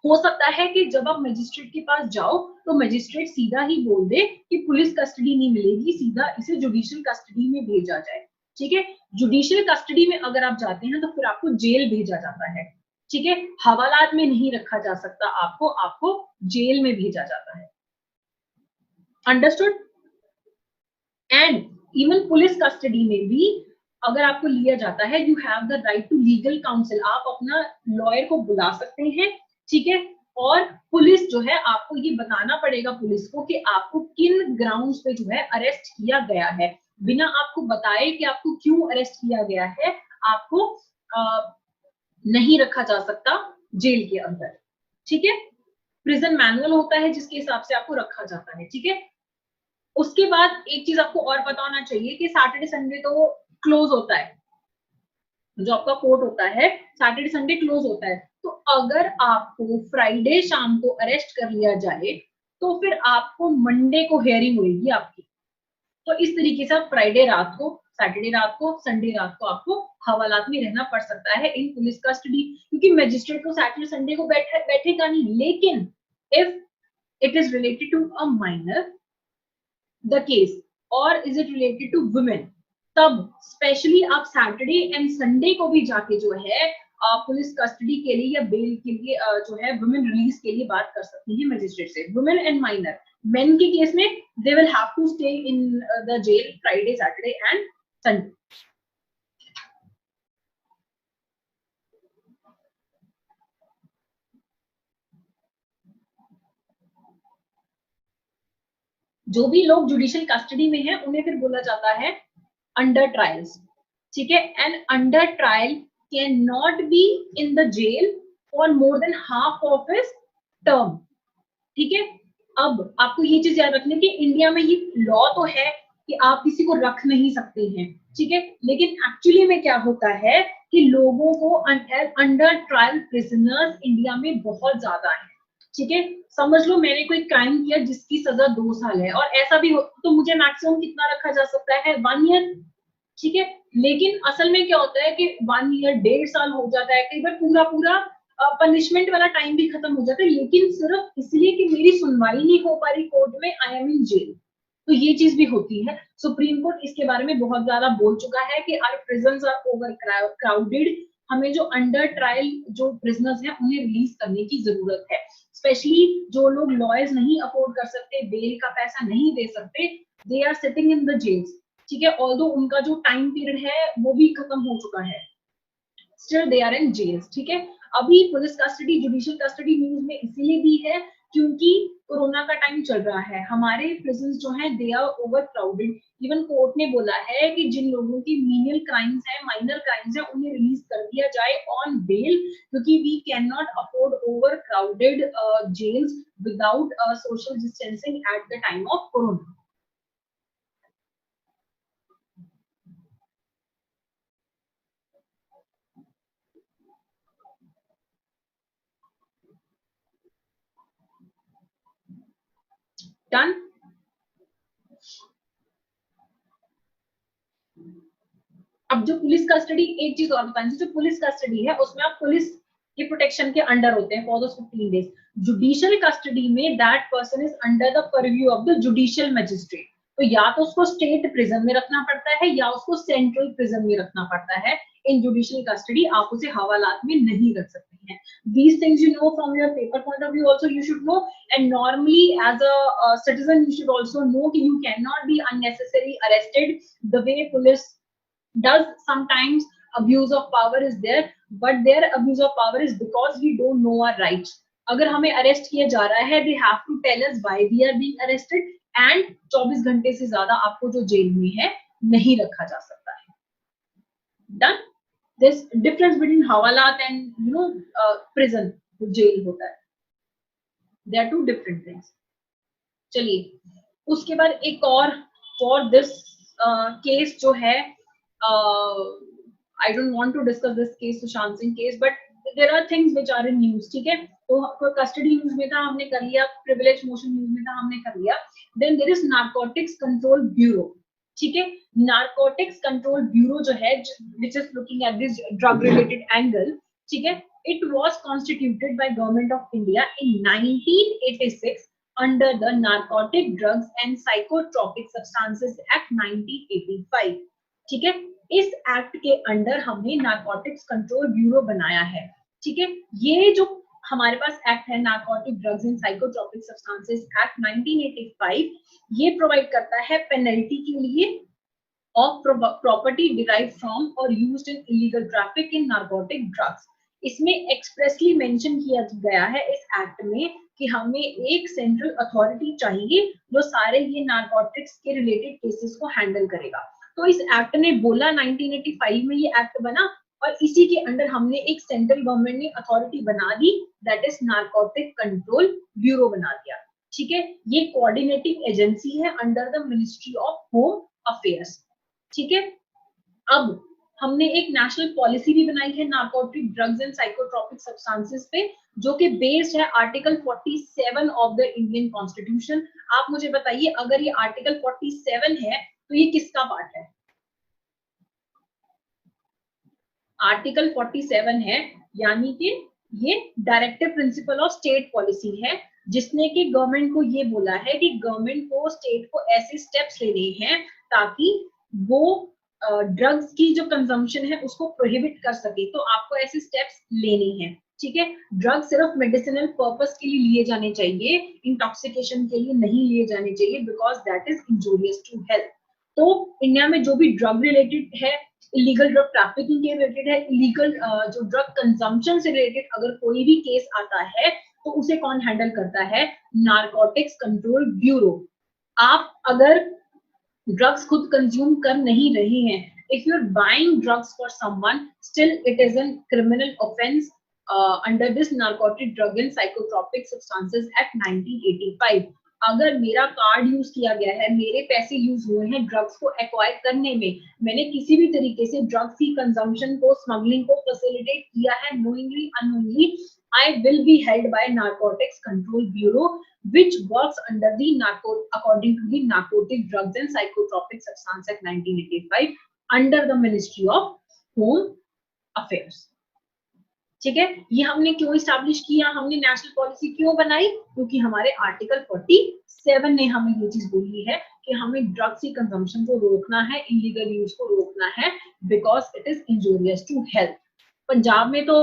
हो सकता है कि जब आप मजिस्ट्रेट के पास जाओ तो मजिस्ट्रेट सीधा ही बोल दे कि पुलिस कस्टडी नहीं मिलेगी, सीधा इसे जुडिशियल कस्टडी में भेजा जाए, ठीक है। जुडिशियल कस्टडी में अगर आप जाते हैं तो फिर आपको जेल भेजा जाता है, ठीक है। हवालात में नहीं रखा जा सकता आपको, आपको जेल में भेजा जाता है, understood. And even police custody में भी अगर आपको लिया जाता है, you have the right to legal counsel. आप अपना लॉयर को बुला सकते हैं, ठीक है। और पुलिस जो है आपको ये बताना पड़ेगा पुलिस को कि आपको किन ग्राउंड्स पे जो है अरेस्ट किया गया है। बिना आपको बताए कि आपको क्यों अरेस्ट किया गया है, आपको नहीं रखा जा सकता जेल के अंदर, ठीक है। प्रिजन मैनुअल होता है जिसके हिसाब से आपको रखा जाता है, ठीक है। उसके बाद एक चीज आपको और पता होना चाहिए कि सैटरडे संडे तो क्लोज होता है, जो आपका कोर्ट होता है सैटरडे संडे क्लोज होता है। तो अगर आपको फ्राइडे शाम को अरेस्ट कर लिया जाए तो फिर आपको मंडे को हियरिंग होगी आपकी। तो इस तरीके से आप फ्राइडे रात को सैटरडे रात को, संडे रात को आपको हवालात में रहना पड़ सकता है इन पुलिस कस्टडी, क्योंकि मजिस्ट्रेट को सैटरडे संडे को बैठेगा नहीं। लेकिन if it is related to a minor the case or is it related to women, तब स्पेशली आप सैटरडे एंड संडे को भी जाके जो है पुलिस कस्टडी के लिए या बेल के लिए जो है वुमेन रिलीज के लिए बात कर सकती है मजिस्ट्रेट से। वुमेन एंड माइनर, मेन के केस में they will have to stay in the jail Friday Saturday and Sunday. जो भी लोग जुडिशियल कस्टडी में हैं उन्हें फिर बोला जाता है अंडर ट्रायल्स, ठीक है। And under trial can not be in the jail for more than half of his term, ठीक है। अब आपको ये चीज याद रखनी है कि इंडिया में ये लॉ तो है कि आप किसी को रख नहीं सकते हैं, ठीक है, लेकिन एक्चुअली में क्या होता है कि लोगों को अंडर ट्रायल प्रिजनर्स इंडिया में बहुत ज्यादा है, ठीक है। समझ लो मैंने कोई क्राइम किया जिसकी सजा 2 साल है और ऐसा भी हो तो मुझे मैक्सिमम कितना रखा जा सकता है, 1 ईयर, ठीक है। लेकिन असल में क्या होता है कि 1 ईयर 1.5 साल हो जाता है, कई बार पूरा पूरा पनिशमेंट वाला टाइम भी खत्म हो जाता है, लेकिन सिर्फ इसलिए कि मेरी सुनवाई नहीं हो पा रही कोर्ट में, आई एम इन जेल। तो ये चीज भी होती है। सुप्रीम कोर्ट इसके बारे में बहुत ज्यादा बोल चुका है कि our prisons are over crowded, हमें जो अंडर ट्रायल जो प्रिजनर्स हैं उन्हें रिलीज करने की जरूरत है। स्पेशली जो लोग लॉयर्स नहीं अफोर्ड कर सकते, बेल का पैसा नहीं दे सकते, they are sitting in the jails, ठीक है। ऑल्दो उनका जो टाइम पीरियड है वो भी खत्म हो चुका है, still they are in jails, ठीक है। अभी police custody, judicial custody news में इसीलिए भी है क्योंकि कोरोना का टाइम चल रहा है, हमारे प्रिजन्स जो हैं they are over crowded. Even court ने बोला है कि जिन लोगों की मीनियल क्राइम्स हैं, माइनर क्राइम्स हैं, उन्हें रिलीज कर दिया जाए ऑन बेल, क्योंकि we can not afford over crowded jails without social distancing at the time of corona. Done. अब जो पुलिस कस्टडी, एक चीज और बतानी, जो पुलिस कस्टडी है उसमें आप पुलिस के प्रोटेक्शन के अंडर होते हैं for those 15 days. Judicial custody में that person is under the purview of the judicial magistrate, तो या तो उसको स्टेट प्रिजन में रखना पड़ता है या उसको सेंट्रल प्रिजन में रखना पड़ता है। इन जुडिशियल कस्टडी आप उसे हवालात में नहीं रख सकते हैं। These things you know from your paper point of view also you should know, and normally as a citizen you should also know that you cannot be unnecessarily arrested the way police does sometimes. Abuse of power is there, but their abuse of power is because we don't know our rights. अगर हमें अरेस्ट किया जा रहा है, they have to tell us why we are being arrested, and 24 घंटे से ज्यादा आपको जो जेल में है नहीं रखा जा सकता है। Done? This difference between हवालात and prison, जेल होता है, they are two different things. चलिए उसके बाद एक और for this case जो है, I don't want to discuss this case, Sushant Singh case, but there are things which are in news, ठीक है। तो कस्टडी न्यूज में था हमने कर लिया, प्रिविलेज मोशन न्यूज में था हमने कर लिया। Then there is narcotics control bureau, ठीक है। नारकोटिक्स कंट्रोल ब्यूरो जो है, which is looking at this drug related angle, ठीक है, it was constituted by government of India in 1986 under the Narcotic Drugs and Psychotropic Substances Act 1985, ठीक है। इस एक्ट के अंडर हमने नारकोटिक्स कंट्रोल ब्यूरो बनाया है, ठीक है। ये जो हमारे पास एक्ट है, narcotic drugs and psychotropic substances act 1985, ये प्रोवाइड करता है पेनल्टी के लिए ऑफ प्रॉपर्टी डिराइव फ्रॉम और used in illegal traffic in narcotic drugs. इसमें एक्सप्रेसली मेंशन किया गया है इस एक्ट में कि हमें एक सेंट्रल अथॉरिटी चाहिए जो सारे ये नारकोटिक्स के रिलेटेड केसेस को हैंडल करेगा। तो इस एक्ट ने बोला, 1985 में ये एक्ट बना और इसी के अंडर हमने एक सेंट्रल गवर्नमेंट ने अथॉरिटी बना दी, that is narcotic control bureau बना दिया, ठीक है। ये कोऑर्डिनेटिंग एजेंसी है under the ministry of home affairs, ठीक है। अब हमने एक नेशनल पॉलिसी भी बनाई है narcotic drugs and psychotropic substances पे, जो कि बेस्ड है article 47 of the Indian constitution. आप मुझे बताइए, अगर ये आर्टिकल 47 है तो ये किसका पार्ट है? आर्टिकल 47 है, यानी कि ये directive principle of state policy है, जिसने कि गवर्नमेंट को ये बोला है कि गवर्नमेंट को स्टेट को ऐसे स्टेप्स लेने हैं ताकि वो ड्रग्स की जो कंजम्पशन है उसको प्रोहिबिट कर सके। तो आपको ऐसे स्टेप्स लेने हैं, ठीक है। ड्रग्स सिर्फ मेडिसिनल पर्पस के लिए लिए जाने चाहिए, इंटॉक्सिकेशन के लिए नहीं लिए जाने चाहिए, because that is injurious to health. तो इंडिया में जो भी ड्रग रिलेटेड है, इलीगल ड्रग ट्रैफिकिंग के रिलेटेड है, इलीगल जो ड्रग कंजम्पशन से रिलेटेड अगर कोई भी केस आता है तो उसे कौन हैंडल करता है? Narcotics control bureau. आप अगर ड्रग्स खुद कंज्यूम कर नहीं रहे हैं, if you are buying drugs for someone, still it is an criminal offence under this narcotic drug and psychotropic substances act 1985। अगर मेरा कार्ड यूज किया गया है, मेरे पैसे यूज हुए हैं ड्रग्स को एक्वायर करने में, मैंने किसी भी तरीके से ड्रग्स की कंजम्पशन को, स्मगलिंग को फैसिलिटेट किया है, knowingly unknowingly, I will be held by Narcotics Control Bureau, which works under the according to the Narcotic Drugs and Psychotropic Substance Act 1985 under the Ministry of Home Affairs। ठीक है, ये हमने क्यों इस्टेब्लिश किया, हमने नेशनल पॉलिसी क्यों बनाई? क्योंकि हमारे आर्टिकल 47 ने हमें ये चीज बोली है कि हमें ड्रग्स की कंजम्पशन को रोकना है, इलीगल यूज को रोकना है, because it is injurious to health. Punjab में तो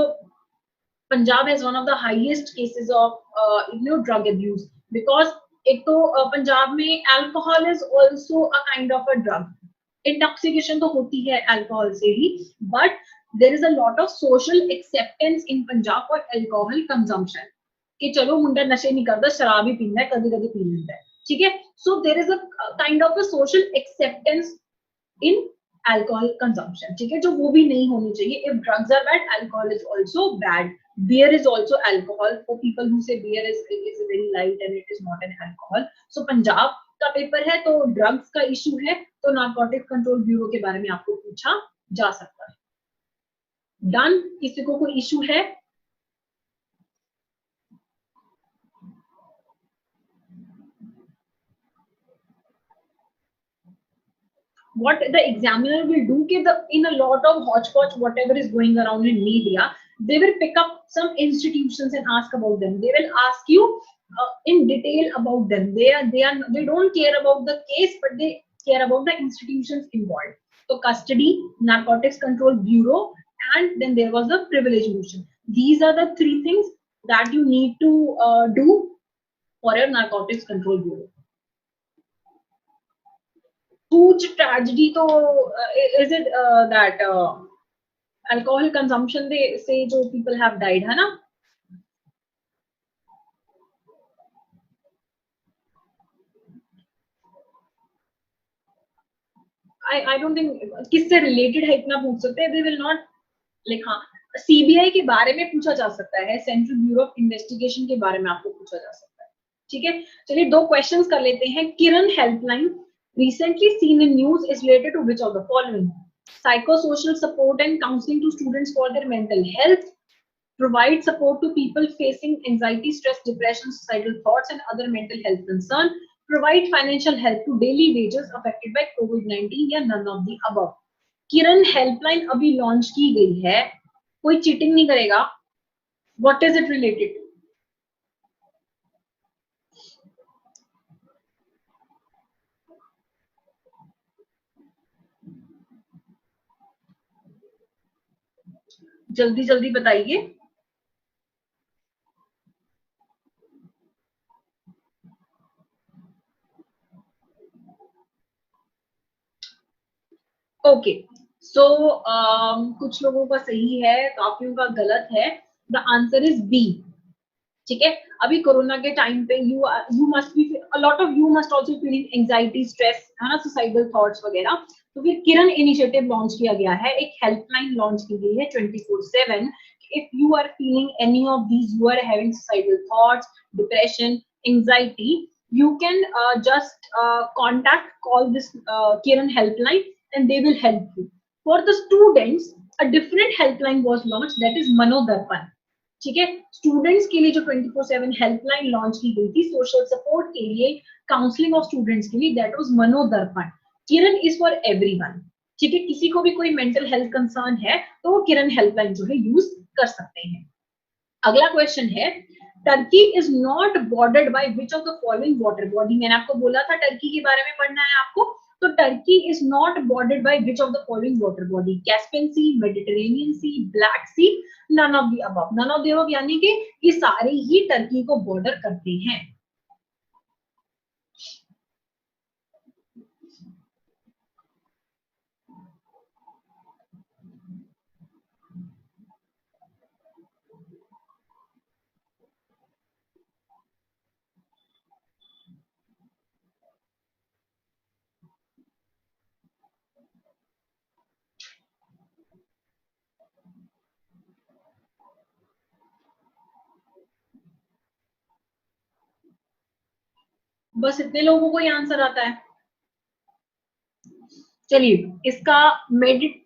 Punjab has one of the highest cases of drug abuse, because एक तो पंजाब में alcohol is also a kind of a drug. Intoxication तो होती है alcohol से ही, but there is a lot of social acceptance in Punjab for alcohol consumption. कि चलो मुंडा नशे नहीं करता, शराब ही पीना है, कभी कभी पी लेता है, ठीक है। So there is a kind of a social acceptance in alcohol consumption, ठीक है, जो वो भी नहीं होनी चाहिए। If drugs are bad, alcohol is also bad. Beer is also alcohol. For people who say beer is very light and it is not an alcohol. So Punjab का पेपर है तो ड्रग्स का इशू है, तो नारकोटिक कंट्रोल ब्यूरो के बारे में आपको पूछा जा सकता है। डन? किसी को कोई इशू है? What the examiner will do, in a lot of hodgepodge whatever is going around in media, they will pick up some institutions and ask about them. They will ask you in detail about them. They don't care about the case, but they care about the institutions involved. So custody, narcotics control bureau, and then there was the privilege motion. These are the three things that you need to do for your narcotics control bureau. Huge tragedy तो is it that alcohol consumption से जो people have died, है ना? I don't think किससे related है इतना पूछ सकते हैं। They will not like, हाँ, CBI के बारे में पूछा जा सकता है, Central Bureau of Investigation के बारे में आपको पूछा जा सकता है, ठीक है। चलिए 2 क्वेश्चंस कर लेते हैं। किरण helpline recently seen in news is related to which of the following? Psychosocial support and counseling to students for their mental health, provide support to people facing anxiety, stress, depression, suicidal thoughts and other mental health concern, provide financial help to daily wages affected by COVID-19, या none of the above? Kiran helpline अभी लॉन्च की गई है, कोई चीटिंग नहीं करेगा। What is it related to? जल्दी जल्दी बताइए। ओके, सो कुछ लोगों का सही है, काफियों का गलत है। द आंसर इज बी, ठीक है। अभी कोरोना के टाइम पे you must be, a lot of you must also feeling anxiety, stress, है ना, सुसाइडल थॉट्स वगैरह। तो फिर किरण इनिशिएटिव लॉन्च किया गया है, एक हेल्पलाइन लॉन्च की गई है 24/7। If you are feeling any of these, you are having suicidal thoughts, depression, anxiety, you can just call this Kiran helpline and they will help you. For the students, a different helpline was launched, that is Manodarpan, ठीक है। स्टूडेंट्स के लिए जो 24/7 हेल्पलाइन लॉन्च की गई थी सोशल सपोर्ट के लिए, काउंसलिंग ऑफ स्टूडेंट्स के लिए, that was Manodarpan. Kiran is for everyone, ठीक है, किसी को भी कोई मेंटल हेल्थ कंसर्न है तो वो किरण हेल्पलाइन जो है यूज कर सकते हैं। अगला क्वेश्चन है, Turkey is not bordered by which of the following water body. मैंने आपको बोला था टर्की के बारे में पढ़ना है आपको, तो Turkey is not bordered by which of the following water body, Caspian Sea, Mediterranean Sea, Black Sea, none of the above. None of the above यानी कि ये सारे ही टर्की को बॉर्डर करते हैं। बस इतने लोगों को ही आंसर आता है। चलिए, इसका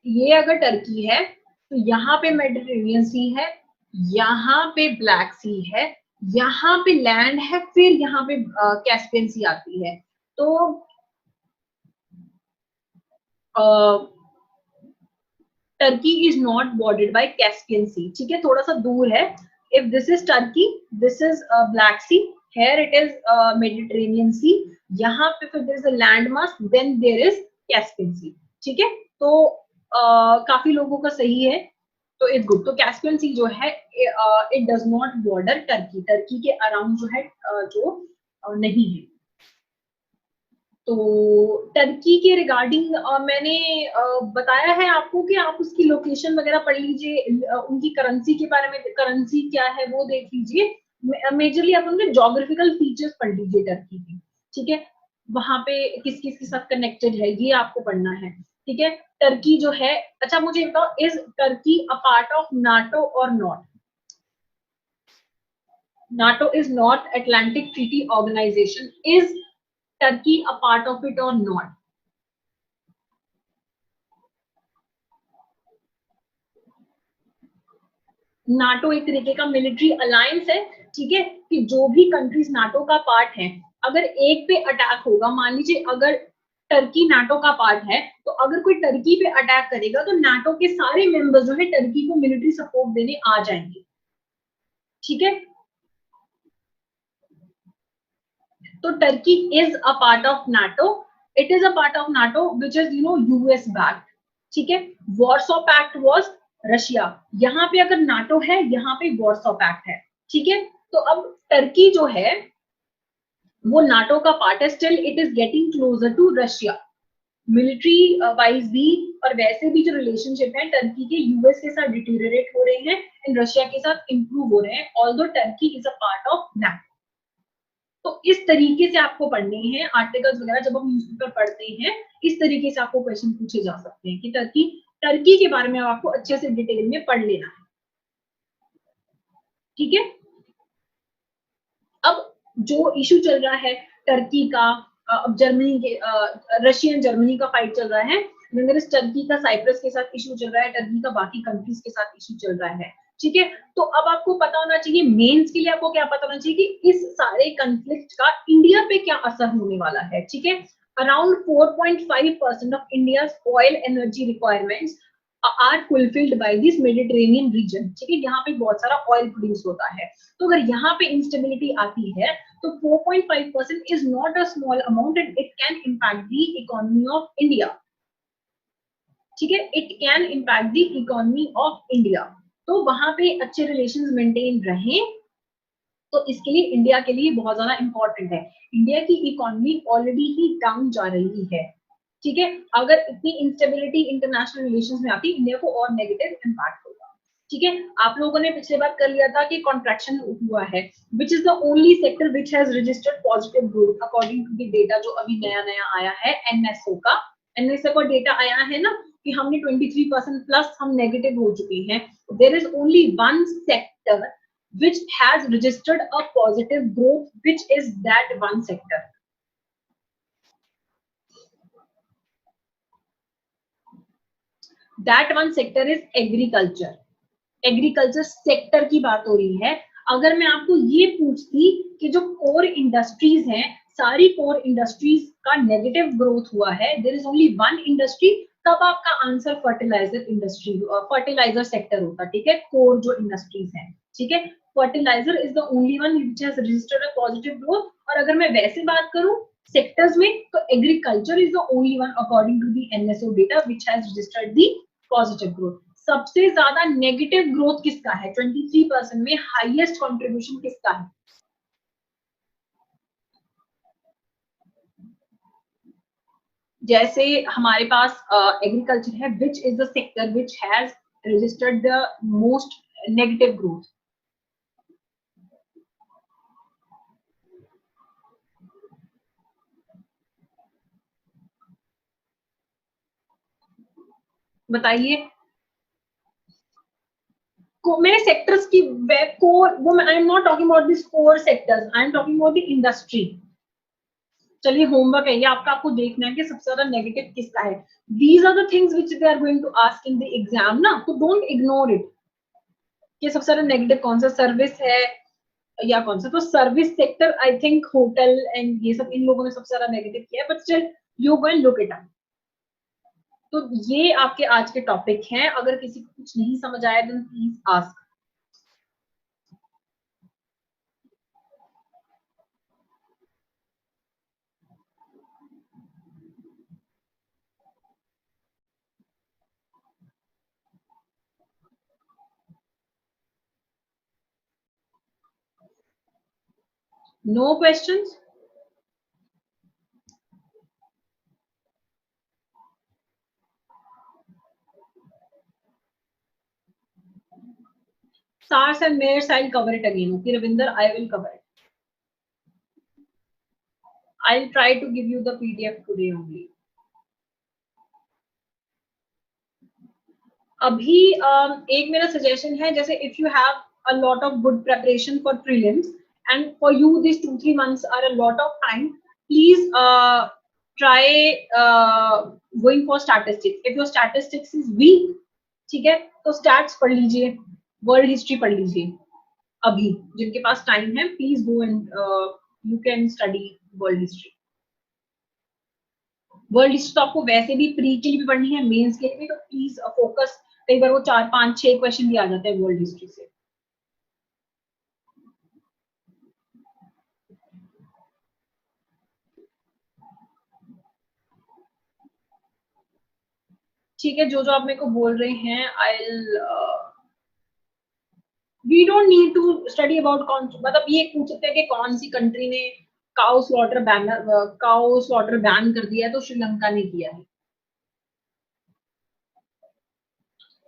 ये अगर टर्की है तो यहाँ पे मेडिटेरेनियन सी है, यहाँ पे ब्लैक सी है, यहाँ पे लैंड है, फिर यहाँ पे कैस्पियन सी आती है। तो Turkey is not bordered by Caspian Sea, ठीक है, थोड़ा सा दूर है। If this is Turkey, this is Black Sea, here it is Mediterranean Sea, यहाँ पे फिर there is a land mass, then there is Caspian Sea, ठीक है। तो काफी लोगों का सही है, तो इट्स गुड। तो कैस्पियन सी जो है it does not border Turkey, Turkey के अराउंड जो है नहीं है। तो टर्की के रिगार्डिंग मैंने बताया है आपको कि आप उसकी लोकेशन वगैरह पढ़ लीजिए, उनकी करेंसी के बारे में, करेंसी क्या है वो देख लीजिए। मेजरली आप उनके ज्योग्राफिकल फीचर्स पढ़ लीजिए टर्की के, ठीक है, वहां पे किस किस के साथ कनेक्टेड है ये आपको पढ़ना है, ठीक है। टर्की जो है, अच्छा मुझे बताओ, is Turkey a part of NATO और not? NATO is not Atlantic Treaty Organization. Is Turkey a part of it or not? NATO एक तरीके का मिलिट्री अलायंस है, ठीक है, कि जो भी कंट्रीज नाटो का पार्ट है, अगर एक पे अटैक होगा, मान लीजिए अगर टर्की नाटो का पार्ट है, तो अगर कोई टर्की पे अटैक करेगा तो नाटो के सारे मेंबर्स जो है टर्की को मिलिट्री सपोर्ट देने आ जाएंगे, ठीक है। तो Turkey is a part of NATO, it is a part of NATO which is US backed, ठीक है। वॉर्सो पैक्ट वाज रशिया, यहाँ पे अगर नाटो है, यहाँ पे वॉर्सो पैक्ट है, ठीक है। तो अब टर्की जो है वो नाटो का पार्ट है, still it is getting closer to Russia military wise भी, और वैसे भी जो रिलेशनशिप है टर्की के यूएस के साथ डिटेरियोरेट हो रहे हैं एंड रशिया के साथ इंप्रूव हो रहे हैं, although Turkey is a part of NATO. तो इस तरीके से आपको पढ़ने हैं आर्टिकल्स वगैरह, जब हम न्यूज़पेपर पढ़ते हैं इस तरीके से आपको क्वेश्चन पूछे जा सकते हैं कि टर्की के बारे में आपको अच्छे से डिटेल में पढ़ लेना है, ठीक है। अब जो इशू चल रहा है टर्की का, अब जर्मनी के रशिया जर्मनी का फाइट चल रहा है, टर्की का साइप्रस के साथ इशू चल रहा है, टर्की का बाकी कंट्रीज के साथ इशू चल रहा है, ठीक है। तो अब आपको पता होना चाहिए, मेंस के लिए आपको क्या पता होना चाहिए कि इस सारे कंफ्लिक्ट का इंडिया पे क्या असर होने वाला है, ठीक है। Around 4.5% of India's oil energy requirements are fulfilled by this Mediterranean region, ठीक है, यहाँ पे बहुत सारा ऑयल प्रोड्यूस होता है। तो अगर यहाँ पे इंस्टेबिलिटी आती है तो 4.5% is not a small amount and it can impact the economy of India, ठीक है, it can impact the economy of India. तो वहां पे अच्छे रिलेशंस मेंटेन रहें, तो इसके लिए इंडिया के लिए बहुत ज्यादा इंपॉर्टेंट है। इंडिया की इकोनॉमी ऑलरेडी ही डाउन जा रही है, ठीक है, अगर इतनी इंस्टेबिलिटी इंटरनेशनल रिलेशंस में आती, इंडिया को और नेगेटिव इम्पैक्ट होगा, ठीक है। आप लोगों ने पिछले बार कर लिया था कि कॉन्ट्रैक्शन हुआ है, which is the only sector which has registered positive growth according to the data जो अभी नया नया आया है एनएसओ का। एनएसओ का डेटा आया है ना कि हमने 23% प्लस हम नेगेटिव हो चुके हैं। There is only one sector which has registered a positive growth, which is that one sector. That one sector is agriculture. Agriculture sector की बात हो रही है। अगर मैं आपको ये पूछती कि जो कोर इंडस्ट्रीज हैं, सारी कोर इंडस्ट्रीज का नेगेटिव ग्रोथ हुआ है, there is only one industry तब आपका answer fertiliser industry, fertiliser sector होता, ठीक है, कोर जो इंडस्ट्रीज है, ठीक है। Fertiliser is the only one which has registered a positive growth. और अगर मैं वैसे बात करूं सेक्टर्स में, तो agriculture is the only one according to the NSO data which has registered the positive growth. सबसे ज्यादा नेगेटिव ग्रोथ किसका है? 23% में हाईएस्ट कंट्रीब्यूशन किसका है? जैसे हमारे पास एग्रीकल्चर है, which is the sector which has registered the most negative growth? बताइए। मैंने सेक्टर्स की कोर, वो I am not talking about this core sectors, I am talking about the industry. चलिए होमवर्क है ये आपका, आपको देखना है कि सबसे ज्यादा नेगेटिव किसका है। These are the things which they are going to ask in the exam ना, तो डोंट इग्नोर इट कि सबसे ज्यादा नेगेटिव कौन सा सर्विस है या कौन सा। तो service sector, I think hotel and ये सब, इन लोगों ने सबसे ज्यादा नेगेटिव किया है, but still you go and look it up. तो ये आपके आज के टॉपिक हैं। अगर किसी को कुछ नहीं समझ आया then please ask. No questions? SARS and MERS, I'll cover it again. Okay, Ravinder, I will cover it. I'll try to give you the PDF today only. अभी एक मेरा सजेशन है, जैसे if you have a lot of good preparation for prelims and for you these 2-3 months are a lot of time, please try going for statistics. If your statistics is weak, ठीक है, तो स्टैट्स पढ़ लीजिए, वर्ल्ड हिस्ट्री पढ़ लीजिए। अभी जिनके पास टाइम है please go and you can study world history. World history तो आपको वैसे भी प्री के लिए भी पढ़नी है, मेंस के लिए भी, तो प्लीज फोकस। कई बार वो 4-5-6 क्वेश्चन भी आ जाते हैं वर्ल्ड हिस्ट्री से। ठीक है, जो जो आप मेरे को बोल रहे हैं, I we don't need to study about कौन, मतलब ये पूछ सकते हैं कि कौन सी कंट्री ने काउ स्लॉटर बैन कर दिया है, तो श्रीलंका ने किया है।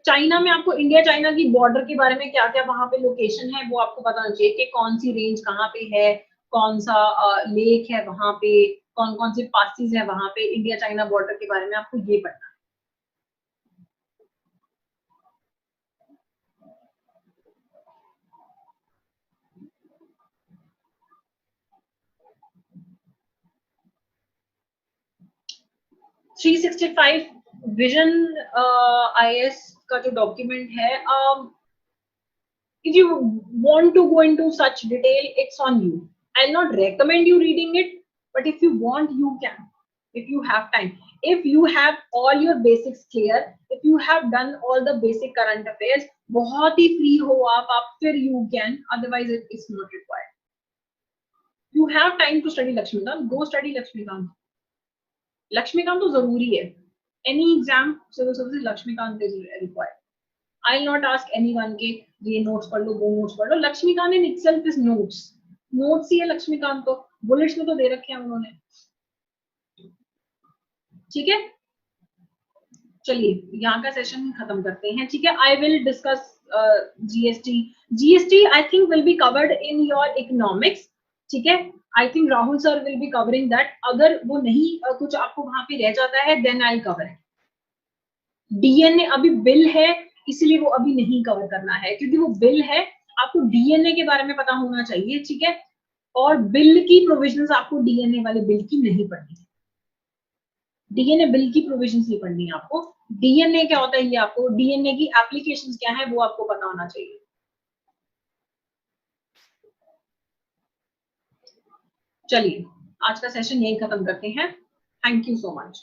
चाइना में आपको इंडिया चाइना की बॉर्डर के बारे में क्या क्या वहां पे लोकेशन है वो आपको पता होना चाहिए कि कौन सी रेंज कहाँ पे है, कौन सा लेक है वहां पे, कौन कौन से पासिस है वहां पे। इंडिया चाइना बॉर्डर के बारे में आपको ये पढ़ना है। थ्री 365 विजन आईएएस का जो डॉक्यूमेंट है, if you want to go into such detail, it's on you. I'll not recommend you reading it, but if you want, you can, if you have time, if you have all your basics clear, if you have done all the basic current affairs, बहुत ही free हो आप फिर you can, otherwise it is not required. You have time to study Lakshmikant, go study Lakshmikant. Lakshmikant तो जरूरी है, any exam civil service Lakshmikant is required. I'll not ask anyone के ये नोट्स पढ़ लो, वो नोट्स पढ़ लो। Laxmikanth in itself is notes, notes ही है लक्ष्मीकांत, तो बुलेट्स में तो दे रखे हैं उन्होंने। ठीक है, चलिए यहाँ का सेशन खत्म करते हैं। ठीक है, I will discuss GST. GST I think will be covered in your economics. ठीक है, I think Rahul sir will be covering that. अगर वो नहीं कुछ आपको वहां पे रह जाता है then I cover it. DNA अभी बिल है, इसलिए वो अभी नहीं कवर करना है, क्योंकि वो बिल है। आपको डीएनए के बारे में पता होना चाहिए, ठीक है। और बिल की प्रोविजंस आपको डीएनए वाले बिल की नहीं पढ़नी है, डीएनए बिल की प्रोविजंस नहीं पढ़नी है आपको। डीएनए क्या होता है ये आपको, डीएनए की एप्लीकेशंस क्या है वो आपको पता होना चाहिए। चलिए आज का सेशन यही खत्म करते हैं। Thank you so much.